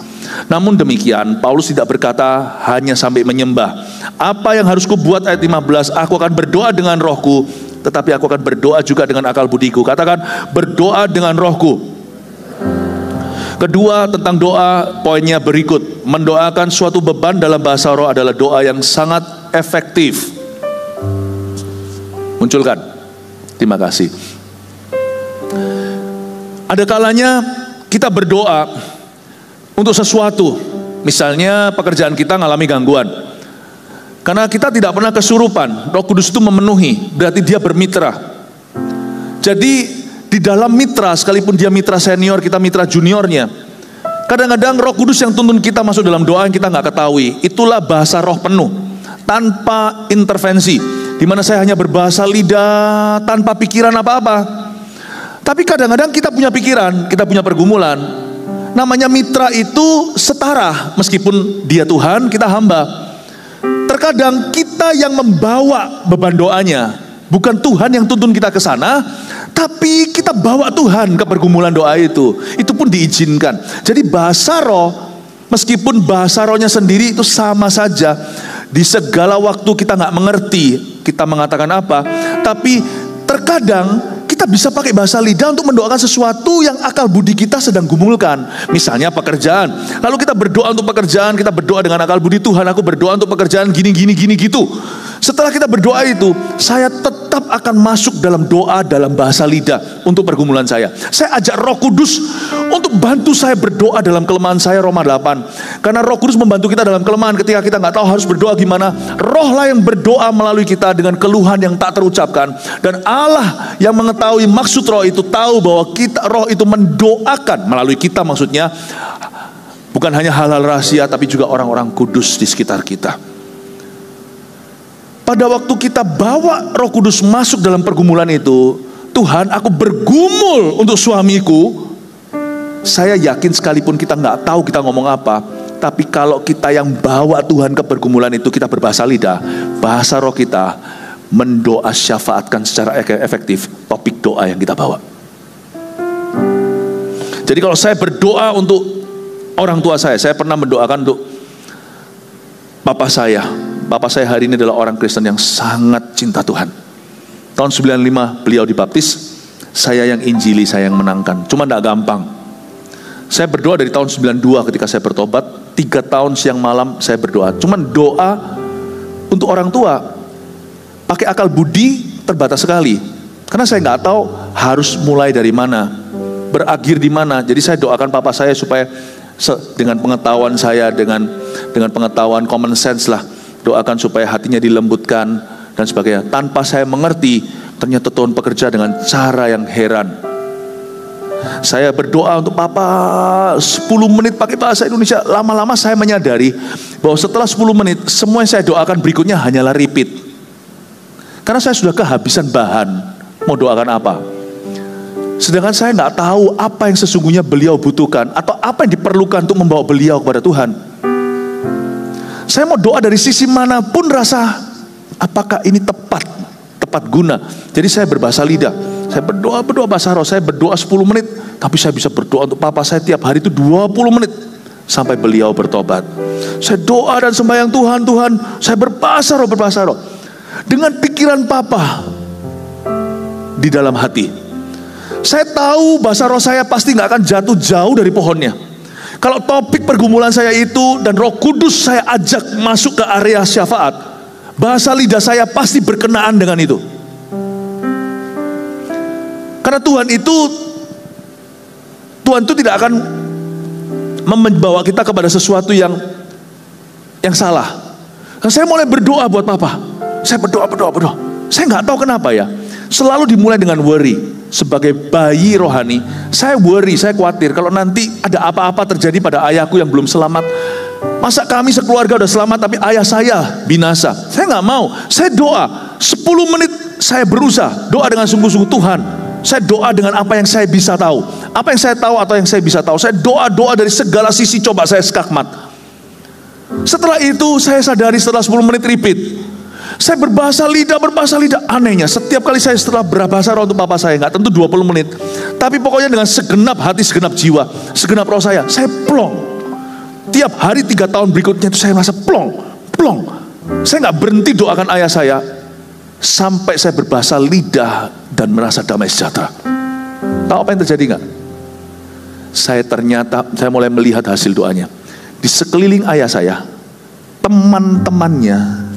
Speaker 2: Namun demikian, Paulus tidak berkata hanya sampai menyembah. Apa yang harus kubuat, ayat 15, aku akan berdoa dengan rohku, tetapi aku akan berdoa juga dengan akal budiku. Katakan, berdoa dengan rohku. Kedua, tentang doa, poinnya berikut. Mendoakan suatu beban dalam bahasa roh adalah doa yang sangat efektif. Munculkan. Terima kasih. Ada kalanya kita berdoa untuk sesuatu. Misalnya pekerjaan kita ngalami gangguan. Karena kita tidak pernah kesurupan, Roh Kudus itu memenuhi, berarti dia bermitra. Jadi di dalam mitra, sekalipun dia mitra senior, kita mitra juniornya, kadang-kadang Roh Kudus yang tuntun kita masuk dalam doa yang kita nggak ketahui. Itulah bahasa roh penuh, tanpa intervensi, di mana saya hanya berbahasa lidah tanpa pikiran apa-apa. Tapi kadang-kadang kita punya pikiran, kita punya pergumulan. Namanya mitra itu setara, meskipun dia Tuhan, kita hamba. Terkadang kita yang membawa beban doanya, bukan Tuhan yang tuntun kita ke sana, tapi kita bawa Tuhan ke pergumulan doa itu. Itu pun diizinkan. Jadi bahasa roh, meskipun bahasa rohnya sendiri itu sama saja. Di segala waktu kita nggak mengerti kita mengatakan apa, tapi terkadang kita bisa pakai bahasa lidah untuk mendoakan sesuatu yang akal budi kita sedang gumulkan. Misalnya pekerjaan. Lalu kita berdoa untuk pekerjaan, kita berdoa dengan akal budi, Tuhan aku berdoa untuk pekerjaan gini gitu. Setelah kita berdoa itu, saya tetap akan masuk dalam doa dalam bahasa lidah untuk pergumulan saya. Saya ajak Roh Kudus untuk bantu saya berdoa dalam kelemahan saya, Roma 8. Karena Roh Kudus membantu kita dalam kelemahan ketika kita nggak tahu harus berdoa gimana. Rohlah yang berdoa melalui kita dengan keluhan yang tak terucapkan. Dan Allah yang mengetahui maksud roh itu tahu bahwa kita, roh itu mendoakan melalui kita, maksudnya bukan hanya hal-hal rahasia, tapi juga orang-orang kudus di sekitar kita. Pada waktu kita bawa Roh Kudus masuk dalam pergumulan itu, Tuhan aku bergumul untuk suamiku. Saya yakin sekalipun kita nggak tahu kita ngomong apa, tapi kalau kita yang bawa Tuhan ke pergumulan itu, kita berbahasa lidah, bahasa roh kita mendoa syafaatkan secara efektif topik doa yang kita bawa. Jadi kalau saya berdoa untuk orang tua saya pernah mendoakan untuk papa saya. Papa saya hari ini adalah orang Kristen yang sangat cinta Tuhan. Tahun 95 beliau dibaptis, saya yang injili, saya yang menangkan. Cuma tidak gampang. Saya berdoa dari tahun 92 ketika saya bertobat, 3 tahun siang malam saya berdoa. Cuman doa untuk orang tua pakai akal budi terbatas sekali. Karena saya nggak tahu harus mulai dari mana, berakhir di mana. Jadi saya doakan papa saya supaya dengan pengetahuan saya, dengan pengetahuan common sense lah, doakan supaya hatinya dilembutkan dan sebagainya. Tanpa saya mengerti, ternyata Tuhan bekerja dengan cara yang heran. Saya berdoa untuk papa 10 menit pakai bahasa Indonesia. Lama-lama saya menyadari bahwa setelah 10 menit, semua yang saya doakan berikutnya hanyalah repeat. Karena saya sudah kehabisan bahan, mau doakan apa. Sedangkan saya nggak tahu apa yang sesungguhnya beliau butuhkan, atau apa yang diperlukan untuk membawa beliau kepada Tuhan. Saya mau doa dari sisi manapun rasa, apakah ini tepat guna. Jadi saya berbahasa lidah, saya berdoa bahasa roh, saya berdoa 10 menit, tapi saya bisa berdoa untuk papa saya tiap hari itu 20 menit, sampai beliau bertobat. Saya doa dan sembahyang Tuhan, saya berbahasa roh, dengan pikiran papa di dalam hati. Saya tahu bahasa roh saya pasti gak akan jatuh jauh dari pohonnya. Kalau topik pergumulan saya itu dan Roh Kudus saya ajak masuk ke area syafaat, bahasa lidah saya pasti berkenaan dengan itu. Karena Tuhan itu tidak akan membawa kita kepada sesuatu yang salah. Nah, saya mulai berdoa buat papa. Saya berdoa. Saya nggak tahu kenapa ya. Selalu dimulai dengan worry. Sebagai bayi rohani, saya worry, saya khawatir kalau nanti ada apa-apa terjadi pada ayahku yang belum selamat. Masa kami sekeluarga udah selamat tapi ayah saya binasa? Saya nggak mau. Saya doa 10 menit, saya berusaha doa dengan sungguh-sungguh. Tuhan, saya doa dengan apa yang saya bisa tahu, apa yang saya tahu atau yang saya bisa tahu. Saya doa dari segala sisi, coba saya skakmat. Setelah itu saya sadari setelah 10 menit repeat, saya berbahasa lidah. Anehnya setiap kali saya setelah berbahasa roh untuk papa saya, nggak tentu 20 menit, tapi pokoknya dengan segenap hati, segenap jiwa, segenap roh saya plong. Tiap hari 3 tahun berikutnya itu saya merasa plong. Saya nggak berhenti doakan ayah saya sampai saya berbahasa lidah dan merasa damai sejahtera. Tahu apa yang terjadi nggak? Saya mulai melihat hasil doanya. Di sekeliling ayah saya, teman-temannya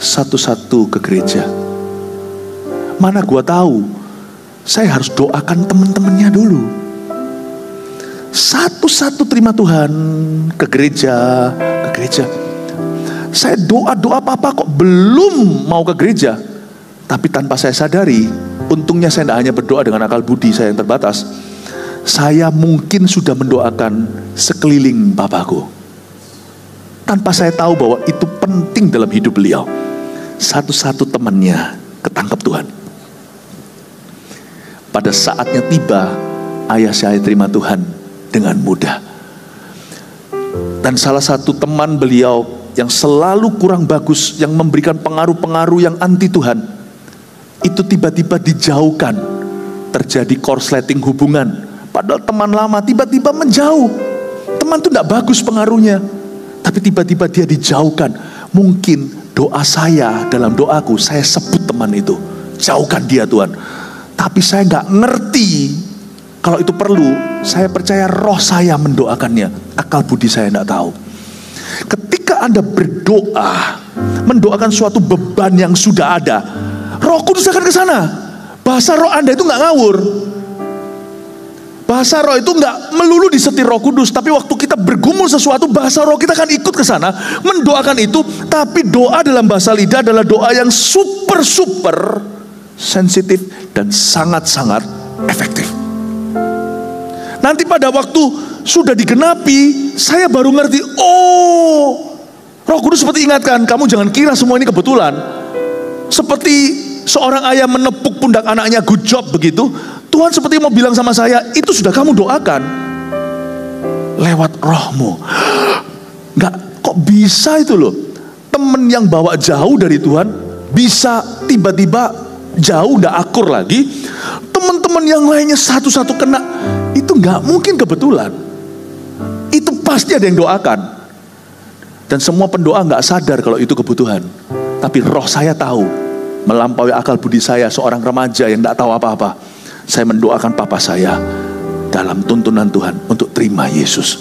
Speaker 2: satu-satu ke gereja. Mana gua tahu, saya harus doakan teman-temannya dulu. Satu-satu terima Tuhan, ke gereja. Saya doa papa kok belum mau ke gereja. Tapi tanpa saya sadari, untungnya saya tidak hanya berdoa dengan akal budi saya yang terbatas, saya mungkin sudah mendoakan sekeliling papaku. Tanpa saya tahu bahwa itu penting dalam hidup beliau. Satu-satu temannya ketangkep Tuhan. Pada saatnya tiba, ayah saya terima Tuhan dengan mudah. Dan salah satu teman beliau yang selalu kurang bagus, yang memberikan pengaruh-pengaruh yang anti Tuhan, itu tiba-tiba dijauhkan. Terjadi korsleting hubungan. Padahal teman lama tiba-tiba menjauh. Teman itu tidak bagus pengaruhnya, tapi tiba-tiba dia dijauhkan. Mungkin doa saya, dalam doaku saya sebut teman itu, jauhkan dia Tuhan. Tapi saya nggak ngerti kalau itu perlu. Saya percaya roh saya mendoakannya, akal budi saya nggak tahu. Ketika Anda berdoa, mendoakan suatu beban yang sudah ada, Roh Kudus akan ke sana. Bahasa roh Anda itu nggak ngawur. Bahasa roh itu nggak melulu disetir Roh Kudus, tapi waktu kita bergumul sesuatu, bahasa roh kita akan ikut ke sana, mendoakan itu. Tapi doa dalam bahasa lidah adalah doa yang super sensitif dan sangat efektif. Nanti pada waktu sudah digenapi, saya baru ngerti, oh, Roh Kudus seperti ingatkan, kamu jangan kira semua ini kebetulan. Seperti seorang ayah menepuk pundak anaknya, good job begitu. Tuhan seperti mau bilang sama saya, itu sudah kamu doakan lewat rohmu. Nggak, kok bisa itu loh. Temen yang bawa jauh dari Tuhan bisa tiba-tiba jauh, nggak akur lagi. Teman-teman yang lainnya satu-satu kena. Itu nggak mungkin kebetulan. Itu pasti ada yang doakan. Dan semua pendoa nggak sadar kalau itu kebutuhan. Tapi roh saya tahu, melampaui akal budi saya, seorang remaja yang nggak tahu apa-apa. Saya mendoakan papa saya dalam tuntunan Tuhan untuk terima Yesus.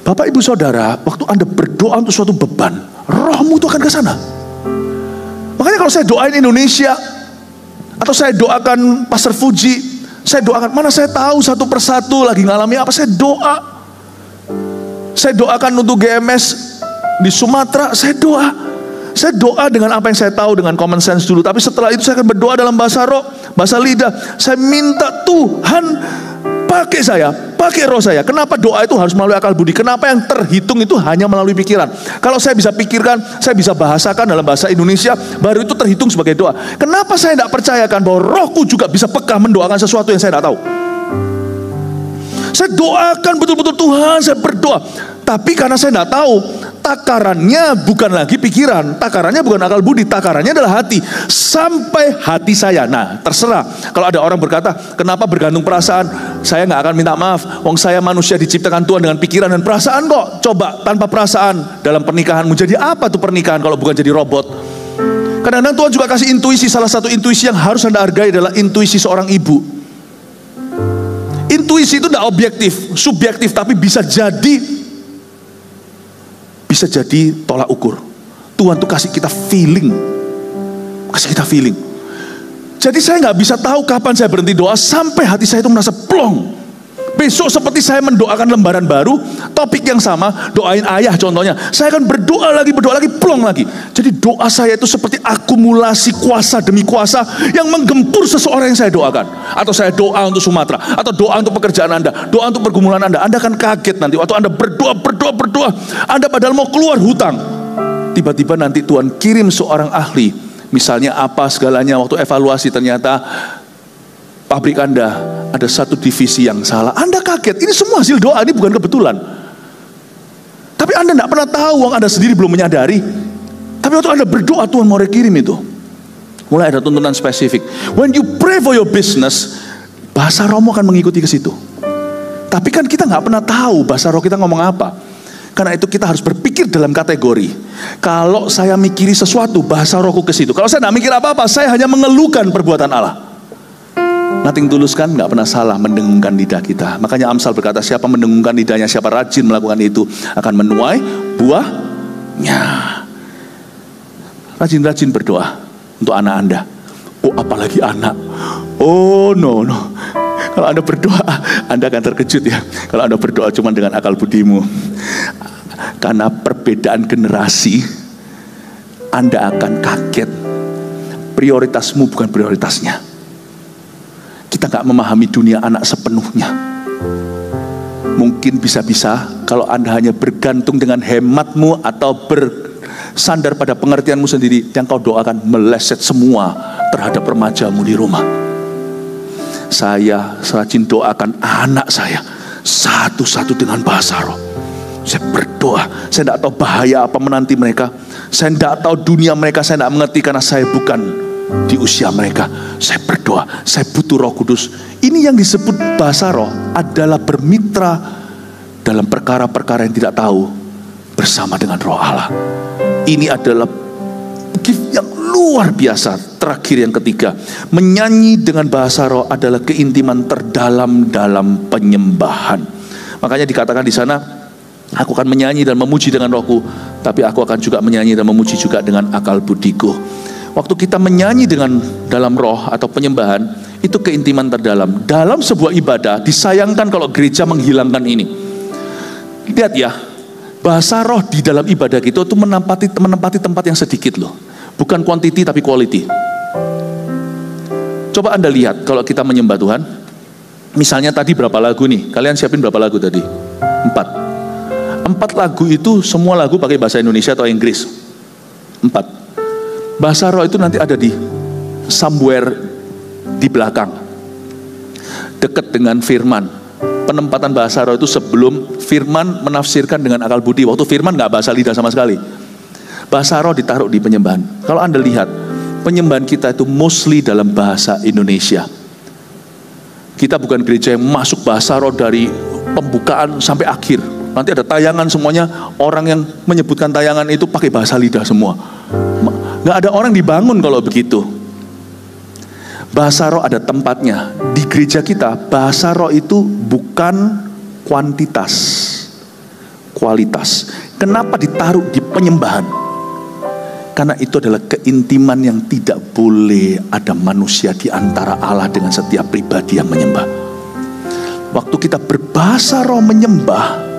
Speaker 2: Bapak ibu saudara, waktu Anda berdoa untuk suatu beban, rohmu itu akan ke sana. Makanya kalau saya doain Indonesia, atau saya doakan Pastor Fuji, saya doakan, mana saya tahu satu persatu lagi ngalami apa, saya doa. Saya doakan untuk GMS di Sumatera, saya doa. Saya doa dengan apa yang saya tahu, dengan common sense dulu. Tapi setelah itu saya akan berdoa dalam bahasa roh, bahasa lidah. Saya minta Tuhan pakai saya, pakai roh saya. Kenapa doa itu harus melalui akal budi? Kenapa yang terhitung itu hanya melalui pikiran? Kalau saya bisa pikirkan, saya bisa bahasakan dalam bahasa Indonesia, baru itu terhitung sebagai doa. Kenapa saya tidak percayakan bahwa rohku juga bisa peka mendoakan sesuatu yang saya tidak tahu? Saya doakan betul-betul Tuhan, saya berdoa. Tapi karena saya tidak tahu, takarannya bukan lagi pikiran, takarannya bukan akal budi, takarannya adalah hati. Sampai hati saya. Nah, terserah. Kalau ada orang berkata, kenapa bergantung perasaan? Saya nggak akan minta maaf. Wong saya manusia diciptakan Tuhan dengan pikiran dan perasaan kok. Coba tanpa perasaan dalam pernikahanmu, jadi apa tuh pernikahan kalau bukan jadi robot? Kadang-kadang Tuhan juga kasih intuisi. Salah satu intuisi yang harus Anda hargai adalah intuisi seorang ibu. Intuisi itu tidak objektif, subjektif, tapi bisa jadi tolak ukur. Tuhan tuh kasih kita feeling. Jadi saya nggak bisa tahu kapan saya berhenti doa sampai hati saya itu merasa plong. Besok seperti saya mendoakan lembaran baru, topik yang sama, doain ayah contohnya. Saya akan berdoa lagi, plong lagi. Jadi doa saya itu seperti akumulasi kuasa demi kuasa yang menggempur seseorang yang saya doakan. Atau saya doa untuk Sumatera, atau doa untuk pekerjaan Anda, doa untuk pergumulan Anda. Anda akan kaget nanti waktu Anda berdoa. Anda padahal mau keluar hutang. Tiba-tiba nanti Tuhan kirim seorang ahli. Misalnya apa segalanya, waktu evaluasi ternyata pabrik Anda ada satu divisi yang salah. Anda kaget, ini semua hasil doa, ini bukan kebetulan. Tapi Anda tidak pernah tahu, Anda sendiri belum menyadari. Tapi waktu Anda berdoa, Tuhan mau kirim itu. Mulai ada tuntunan spesifik. When you pray for your business, bahasa rohmu akan mengikuti ke situ. Tapi kan kita nggak pernah tahu bahasa roh kita ngomong apa. Karena itu kita harus berpikir dalam kategori. Kalau saya mikiri sesuatu, bahasa rohku ke situ. Kalau saya tidak mikir apa-apa, saya hanya mengeluhkan perbuatan Allah. Nothing tulus kan, nggak pernah salah mendengungkan lidah kita. Makanya Amsal berkata, siapa mendengungkan lidahnya, siapa rajin melakukan itu akan menuai buahnya. Rajin-rajin berdoa untuk anak Anda. Oh, apalagi anak. Oh no. Kalau Anda berdoa, Anda akan terkejut ya. Kalau Anda berdoa cuma dengan akal budimu. Karena perbedaan generasi, Anda akan kaget. Prioritasmu bukan prioritasnya. Kita gak memahami dunia anak sepenuhnya. Mungkin bisa-bisa kalau Anda hanya bergantung dengan hematmu atau bersandar pada pengertianmu sendiri, yang kau doakan meleset semua terhadap remajamu di rumah. Saya rajin doakan anak saya satu-satu dengan bahasa roh. Saya berdoa, saya tidak tahu bahaya apa menanti mereka. Saya tidak tahu dunia mereka, saya tidak mengerti karena saya bukan di usia mereka. Saya berdoa, saya butuh Roh Kudus. Ini yang disebut bahasa roh adalah bermitra dalam perkara-perkara yang tidak tahu bersama dengan Roh Allah. Ini adalah gift yang luar biasa. Terakhir yang ketiga, menyanyi dengan bahasa roh adalah keintiman terdalam dalam penyembahan. Makanya dikatakan di sana, aku akan menyanyi dan memuji dengan rohku, tapi aku akan juga menyanyi dan memuji juga dengan akal budiku. Waktu kita menyanyi dengan dalam roh atau penyembahan, itu keintiman terdalam. Dalam sebuah ibadah, disayangkan kalau gereja menghilangkan ini. Lihat ya, bahasa roh di dalam ibadah kita itu menempati tempat yang sedikit loh. Bukan quantity tapi quality. Coba Anda lihat kalau kita menyembah Tuhan. Misalnya tadi berapa lagu nih? Kalian siapin berapa lagu tadi? 4 lagu itu semua lagu pakai bahasa Indonesia atau Inggris? 4. Bahasa roh itu nanti ada di somewhere di belakang, dekat dengan firman. Penempatan bahasa roh itu sebelum firman menafsirkan dengan akal budi. Waktu firman nggak bahasa lidah sama sekali. Bahasa roh ditaruh di penyembahan. Kalau Anda lihat, penyembahan kita itu mostly dalam bahasa Indonesia. Kita bukan gereja yang masuk bahasa roh dari pembukaan sampai akhir. Nanti ada tayangan semuanya, orang yang menyebutkan tayangan itu pakai bahasa lidah semua. Nggak ada orang dibangun kalau begitu. Bahasa roh ada tempatnya. Di gereja kita, bahasa roh itu bukan kuantitas, kualitas. Kenapa ditaruh di penyembahan? Karena itu adalah keintiman yang tidak boleh ada manusia di antara Allah dengan setiap pribadi yang menyembah. Waktu kita berbahasa roh menyembah,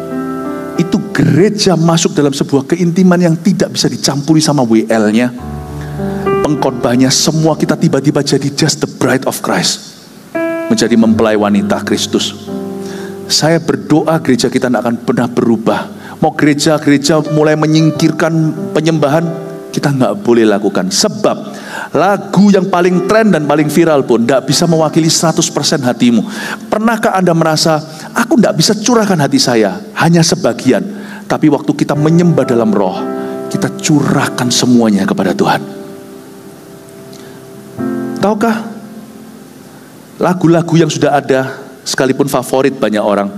Speaker 2: itu gereja masuk dalam sebuah keintiman yang tidak bisa dicampuri sama WL-nya. Pengkhotbahnya semua kita tiba-tiba jadi just the bride of Christ. Menjadi mempelai wanita Kristus. Saya berdoa gereja kita tidak akan pernah berubah. Mau gereja-gereja mulai menyingkirkan penyembahan, kita nggak boleh lakukan. Sebab lagu yang paling tren dan paling viral pun tidak bisa mewakili 100% hatimu. Pernahkah Anda merasa, aku tidak bisa curahkan hati saya, hanya sebagian. Tapi waktu kita menyembah dalam roh, kita curahkan semuanya kepada Tuhan. Tahukah, lagu-lagu yang sudah ada, sekalipun favorit banyak orang,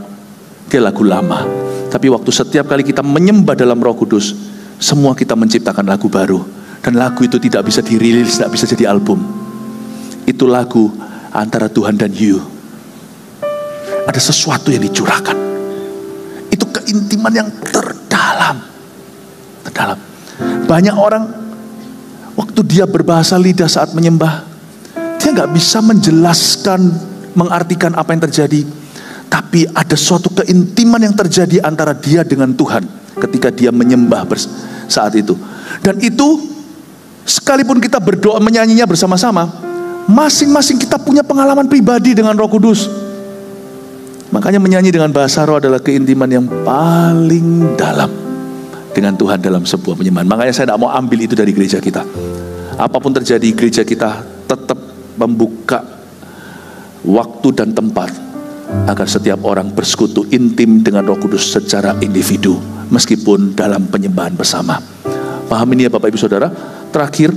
Speaker 2: dia lagu lama. Tapi waktu setiap kali kita menyembah dalam Roh Kudus, semua kita menciptakan lagu baru. Dan lagu itu tidak bisa dirilis, tidak bisa jadi album. Itu lagu antara Tuhan dan you. Ada sesuatu yang dicurahkan. Itu keintiman yang terdalam. Banyak orang waktu dia berbahasa lidah saat menyembah, dia dia nggak bisa menjelaskan, mengartikan apa yang terjadi. Tapi ada suatu keintiman yang terjadi antara dia dengan Tuhan ketika dia menyembah saat itu. Dan itu sekalipun kita berdoa menyanyinya bersama-sama, masing-masing kita punya pengalaman pribadi dengan Roh Kudus. Makanya menyanyi dengan bahasa roh adalah keintiman yang paling dalam dengan Tuhan dalam sebuah penyembahan. Makanya saya tidak mau ambil itu dari gereja kita. Apapun terjadi, gereja kita tetap membuka waktu dan tempat agar setiap orang bersekutu intim dengan Roh Kudus secara individu, meskipun dalam penyembahan bersama. Paham ini ya Bapak Ibu Saudara? Terakhir,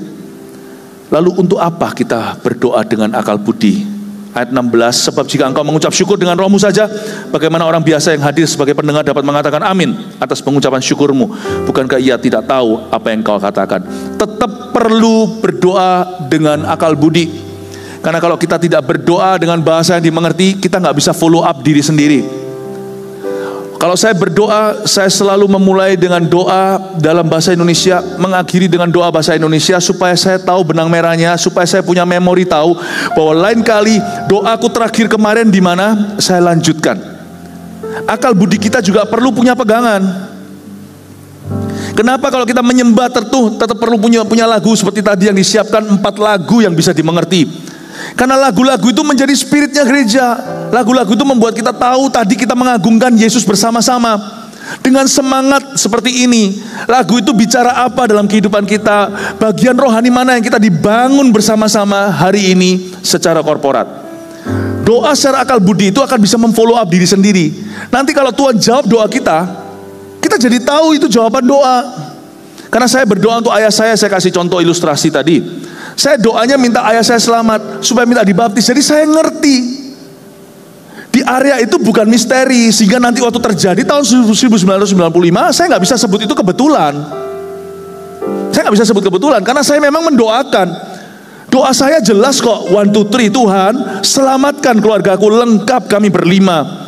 Speaker 2: lalu untuk apa kita berdoa dengan akal budi? Ayat 16, sebab jika engkau mengucap syukur dengan rohmu saja, bagaimana orang biasa yang hadir sebagai pendengar dapat mengatakan amin atas pengucapan syukurmu? Bukankah ia tidak tahu apa yang kau katakan? Tetap perlu berdoa dengan akal budi. Karena kalau kita tidak berdoa dengan bahasa yang dimengerti, kita nggak bisa follow up diri sendiri. Kalau saya berdoa, saya selalu memulai dengan doa dalam bahasa Indonesia, mengakhiri dengan doa bahasa Indonesia, supaya saya tahu benang merahnya, supaya saya punya memori tahu bahwa lain kali doaku terakhir kemarin di mana, saya lanjutkan. Akal budi kita juga perlu punya pegangan. Kenapa kalau kita menyembah tetap perlu punya lagu seperti tadi yang disiapkan 4 lagu yang bisa dimengerti? Karena lagu-lagu itu menjadi spiritnya gereja. Lagu-lagu itu membuat kita tahu tadi kita mengagungkan Yesus bersama-sama. Dengan semangat seperti ini, lagu itu bicara apa dalam kehidupan kita? Bagian rohani mana yang kita dibangun bersama-sama hari ini secara korporat? Doa secara akal budi itu akan bisa memfollow up diri sendiri. Nanti kalau Tuhan jawab doa kita jadi tahu itu jawaban doa. Karena saya berdoa untuk ayah saya kasih contoh ilustrasi tadi. Saya doanya minta ayah saya selamat, supaya minta dibaptis. Jadi saya ngerti di area itu bukan misteri, sehingga nanti waktu terjadi tahun 1995, saya nggak bisa sebut itu kebetulan. Saya nggak bisa sebut kebetulan, karena saya memang mendoakan. Doa saya jelas kok, 1, 2, 3, Tuhan selamatkan keluargaku lengkap kami berlima.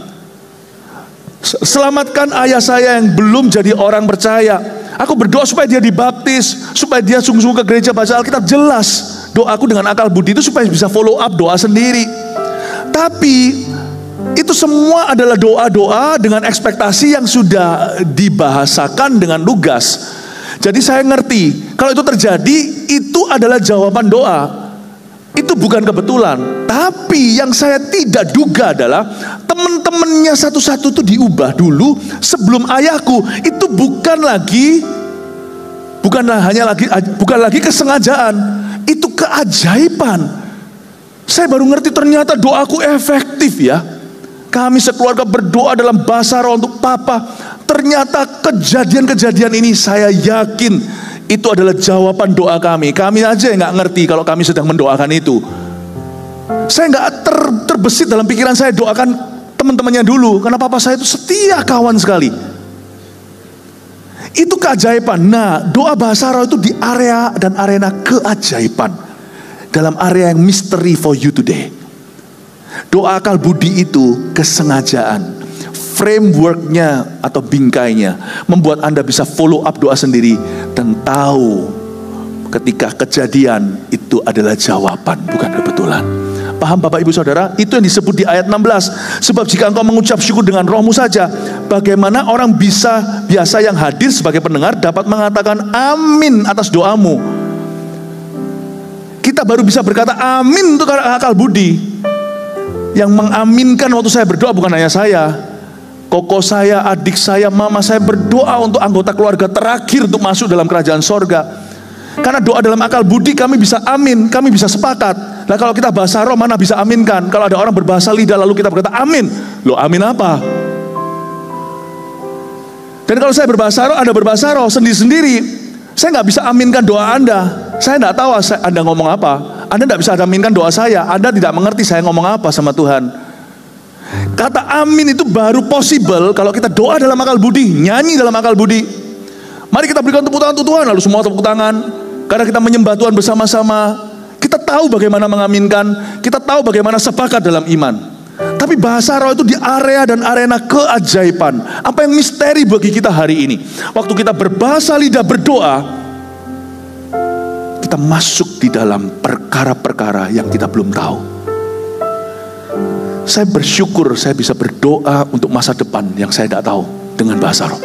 Speaker 2: Selamatkan ayah saya yang belum jadi orang percaya. Aku berdoa supaya dia dibaptis, supaya dia sungguh-sungguh ke gereja baca Alkitab. Jelas doaku dengan akal budi itu supaya bisa follow up doa sendiri. Tapi itu semua adalah doa-doa dengan ekspektasi yang sudah dibahasakan dengan lugas. Jadi saya ngerti kalau itu terjadi, itu adalah jawaban doa. Itu bukan kebetulan. Tapi yang saya tidak duga adalah teman-temannya satu-satu itu diubah dulu sebelum ayahku. Itu bukan lagi kesengajaan. Itu keajaiban. Saya baru ngerti ternyata doaku efektif ya. Kami sekeluarga berdoa dalam bahasa roh untuk papa. Ternyata kejadian-kejadian ini saya yakin itu adalah jawaban doa kami. Kami aja yang gak ngerti kalau kami sedang mendoakan itu. Saya gak terbesit dalam pikiran saya doakan teman-temannya dulu. Karena papa saya itu setia kawan sekali. Itu keajaiban. Nah, doa bahasa roh itu di area dan arena keajaiban. Dalam area yang mystery for you today. Doa akal budi itu kesengajaan. Frameworknya atau bingkainya membuat Anda bisa follow up doa sendiri dan tahu ketika kejadian itu adalah jawaban, bukan kebetulan. Paham Bapak Ibu Saudara? Itu yang disebut di ayat 16. Sebab jika engkau mengucap syukur dengan rohmu saja, bagaimana orang biasa yang hadir sebagai pendengar dapat mengatakan amin atas doamu? Kita baru bisa berkata amin untuk akal budi. Yang mengaminkan waktu saya berdoa bukan hanya saya, koko saya, adik saya, mama saya berdoa untuk anggota keluarga terakhir untuk masuk dalam kerajaan sorga. Karena doa dalam akal budi kami bisa amin, kami bisa sepakat. Nah kalau kita bahasa roh mana bisa aminkan? Kalau ada orang berbahasa lidah lalu kita berkata amin. Loh amin apa? Dan kalau saya berbahasa roh, Anda berbahasa roh sendiri-sendiri, saya nggak bisa aminkan doa Anda. Saya nggak tahu Anda ngomong apa. Anda tidak bisa aminkan doa saya. Anda tidak mengerti saya ngomong apa sama Tuhan. Kata amin itu baru possible kalau kita doa dalam akal budi, nyanyi dalam akal budi. Mari kita berikan tepuk tangan untuk Tuhan, lalu semua tepuk tangan. Karena kita menyembah Tuhan bersama-sama. Kita tahu bagaimana mengaminkan, kita tahu bagaimana sepakat dalam iman. Tapi bahasa roh itu di area dan arena keajaiban. Apa yang misteri bagi kita hari ini? Waktu kita berbahasa lidah berdoa, kita masuk di dalam perkara-perkara yang kita belum tahu. Saya bersyukur saya bisa berdoa untuk masa depan yang saya tidak tahu dengan bahasa roh.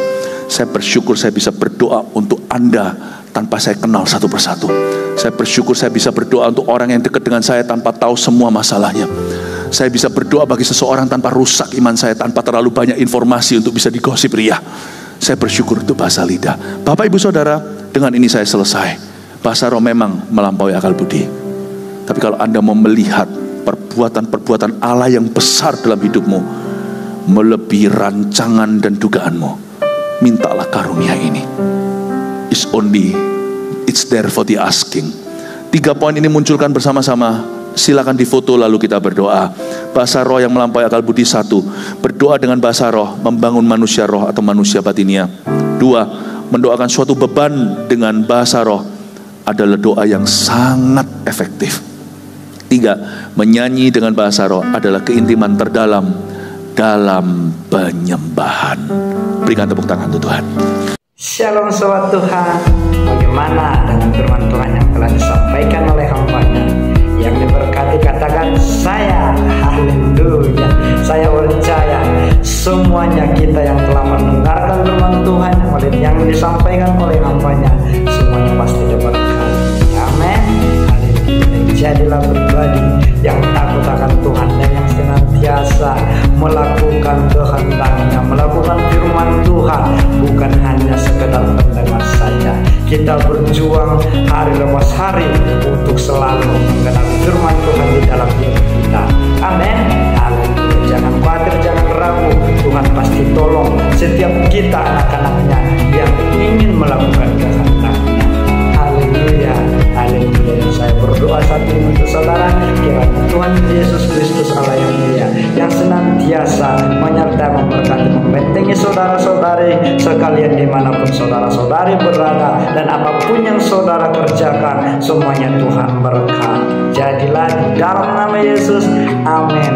Speaker 2: Saya bersyukur saya bisa berdoa untuk Anda tanpa saya kenal satu persatu. Saya bersyukur saya bisa berdoa untuk orang yang dekat dengan saya tanpa tahu semua masalahnya. Saya bisa berdoa bagi seseorang tanpa rusak iman saya, tanpa terlalu banyak informasi untuk bisa digosip ria. Saya bersyukur untuk bahasa lidah. Bapak Ibu Saudara, dengan ini saya selesai. Bahasa roh memang melampaui akal budi. Tapi kalau Anda mau melihat perbuatan-perbuatan Allah yang besar dalam hidupmu, melebihi rancangan dan dugaanmu, mintalah karunia ini. It's there for the asking. 3 poin ini munculkan bersama-sama. Silakan difoto lalu kita berdoa. Bahasa roh yang melampaui akal budi. 1, berdoa dengan bahasa roh membangun manusia roh atau manusia batinia. 2, mendoakan suatu beban dengan bahasa roh adalah doa yang sangat efektif. 3, menyanyi dengan bahasa roh adalah keintiman terdalam dalam penyembahan. Berikan tepuk tangan untuk Tuhan.
Speaker 3: Shalom sobat Tuhan. Bagaimana dengan firman Tuhan yang telah disampaikan oleh hamba-Nya? Yang diberkati katakan saya haleluya. Saya percaya semuanya kita yang telah mendengarkan firman Tuhan yang disampaikan oleh hamba-Nya, semuanya pasti diberkati. Amin. Jadilah pribadi yang takut akan Tuhan dan yang senantiasa melakukan kehendak-Nya, melakukan firman Tuhan, bukan hanya sekedar pendengar saja. Kita berjuang hari lepas hari untuk selalu mengenapi firman Tuhan di dalam diri kita. Amin. Jangan khawatir, jangan ragu. Tuhan pasti tolong setiap kita anak-anaknya yang ingin melakukan kehendak-Nya. Haleluya, haleluya. Saya berdoa saat ini untuk saudara, kiranya Tuhan Yesus Kristus Allah yang mulia, yang senantiasa menyertai, memberkati, membentengi saudara-saudari sekalian dimanapun saudara-saudari berada, dan apapun yang saudara kerjakan, semuanya Tuhan berkati. Jadilah di dalam nama Yesus. Amin.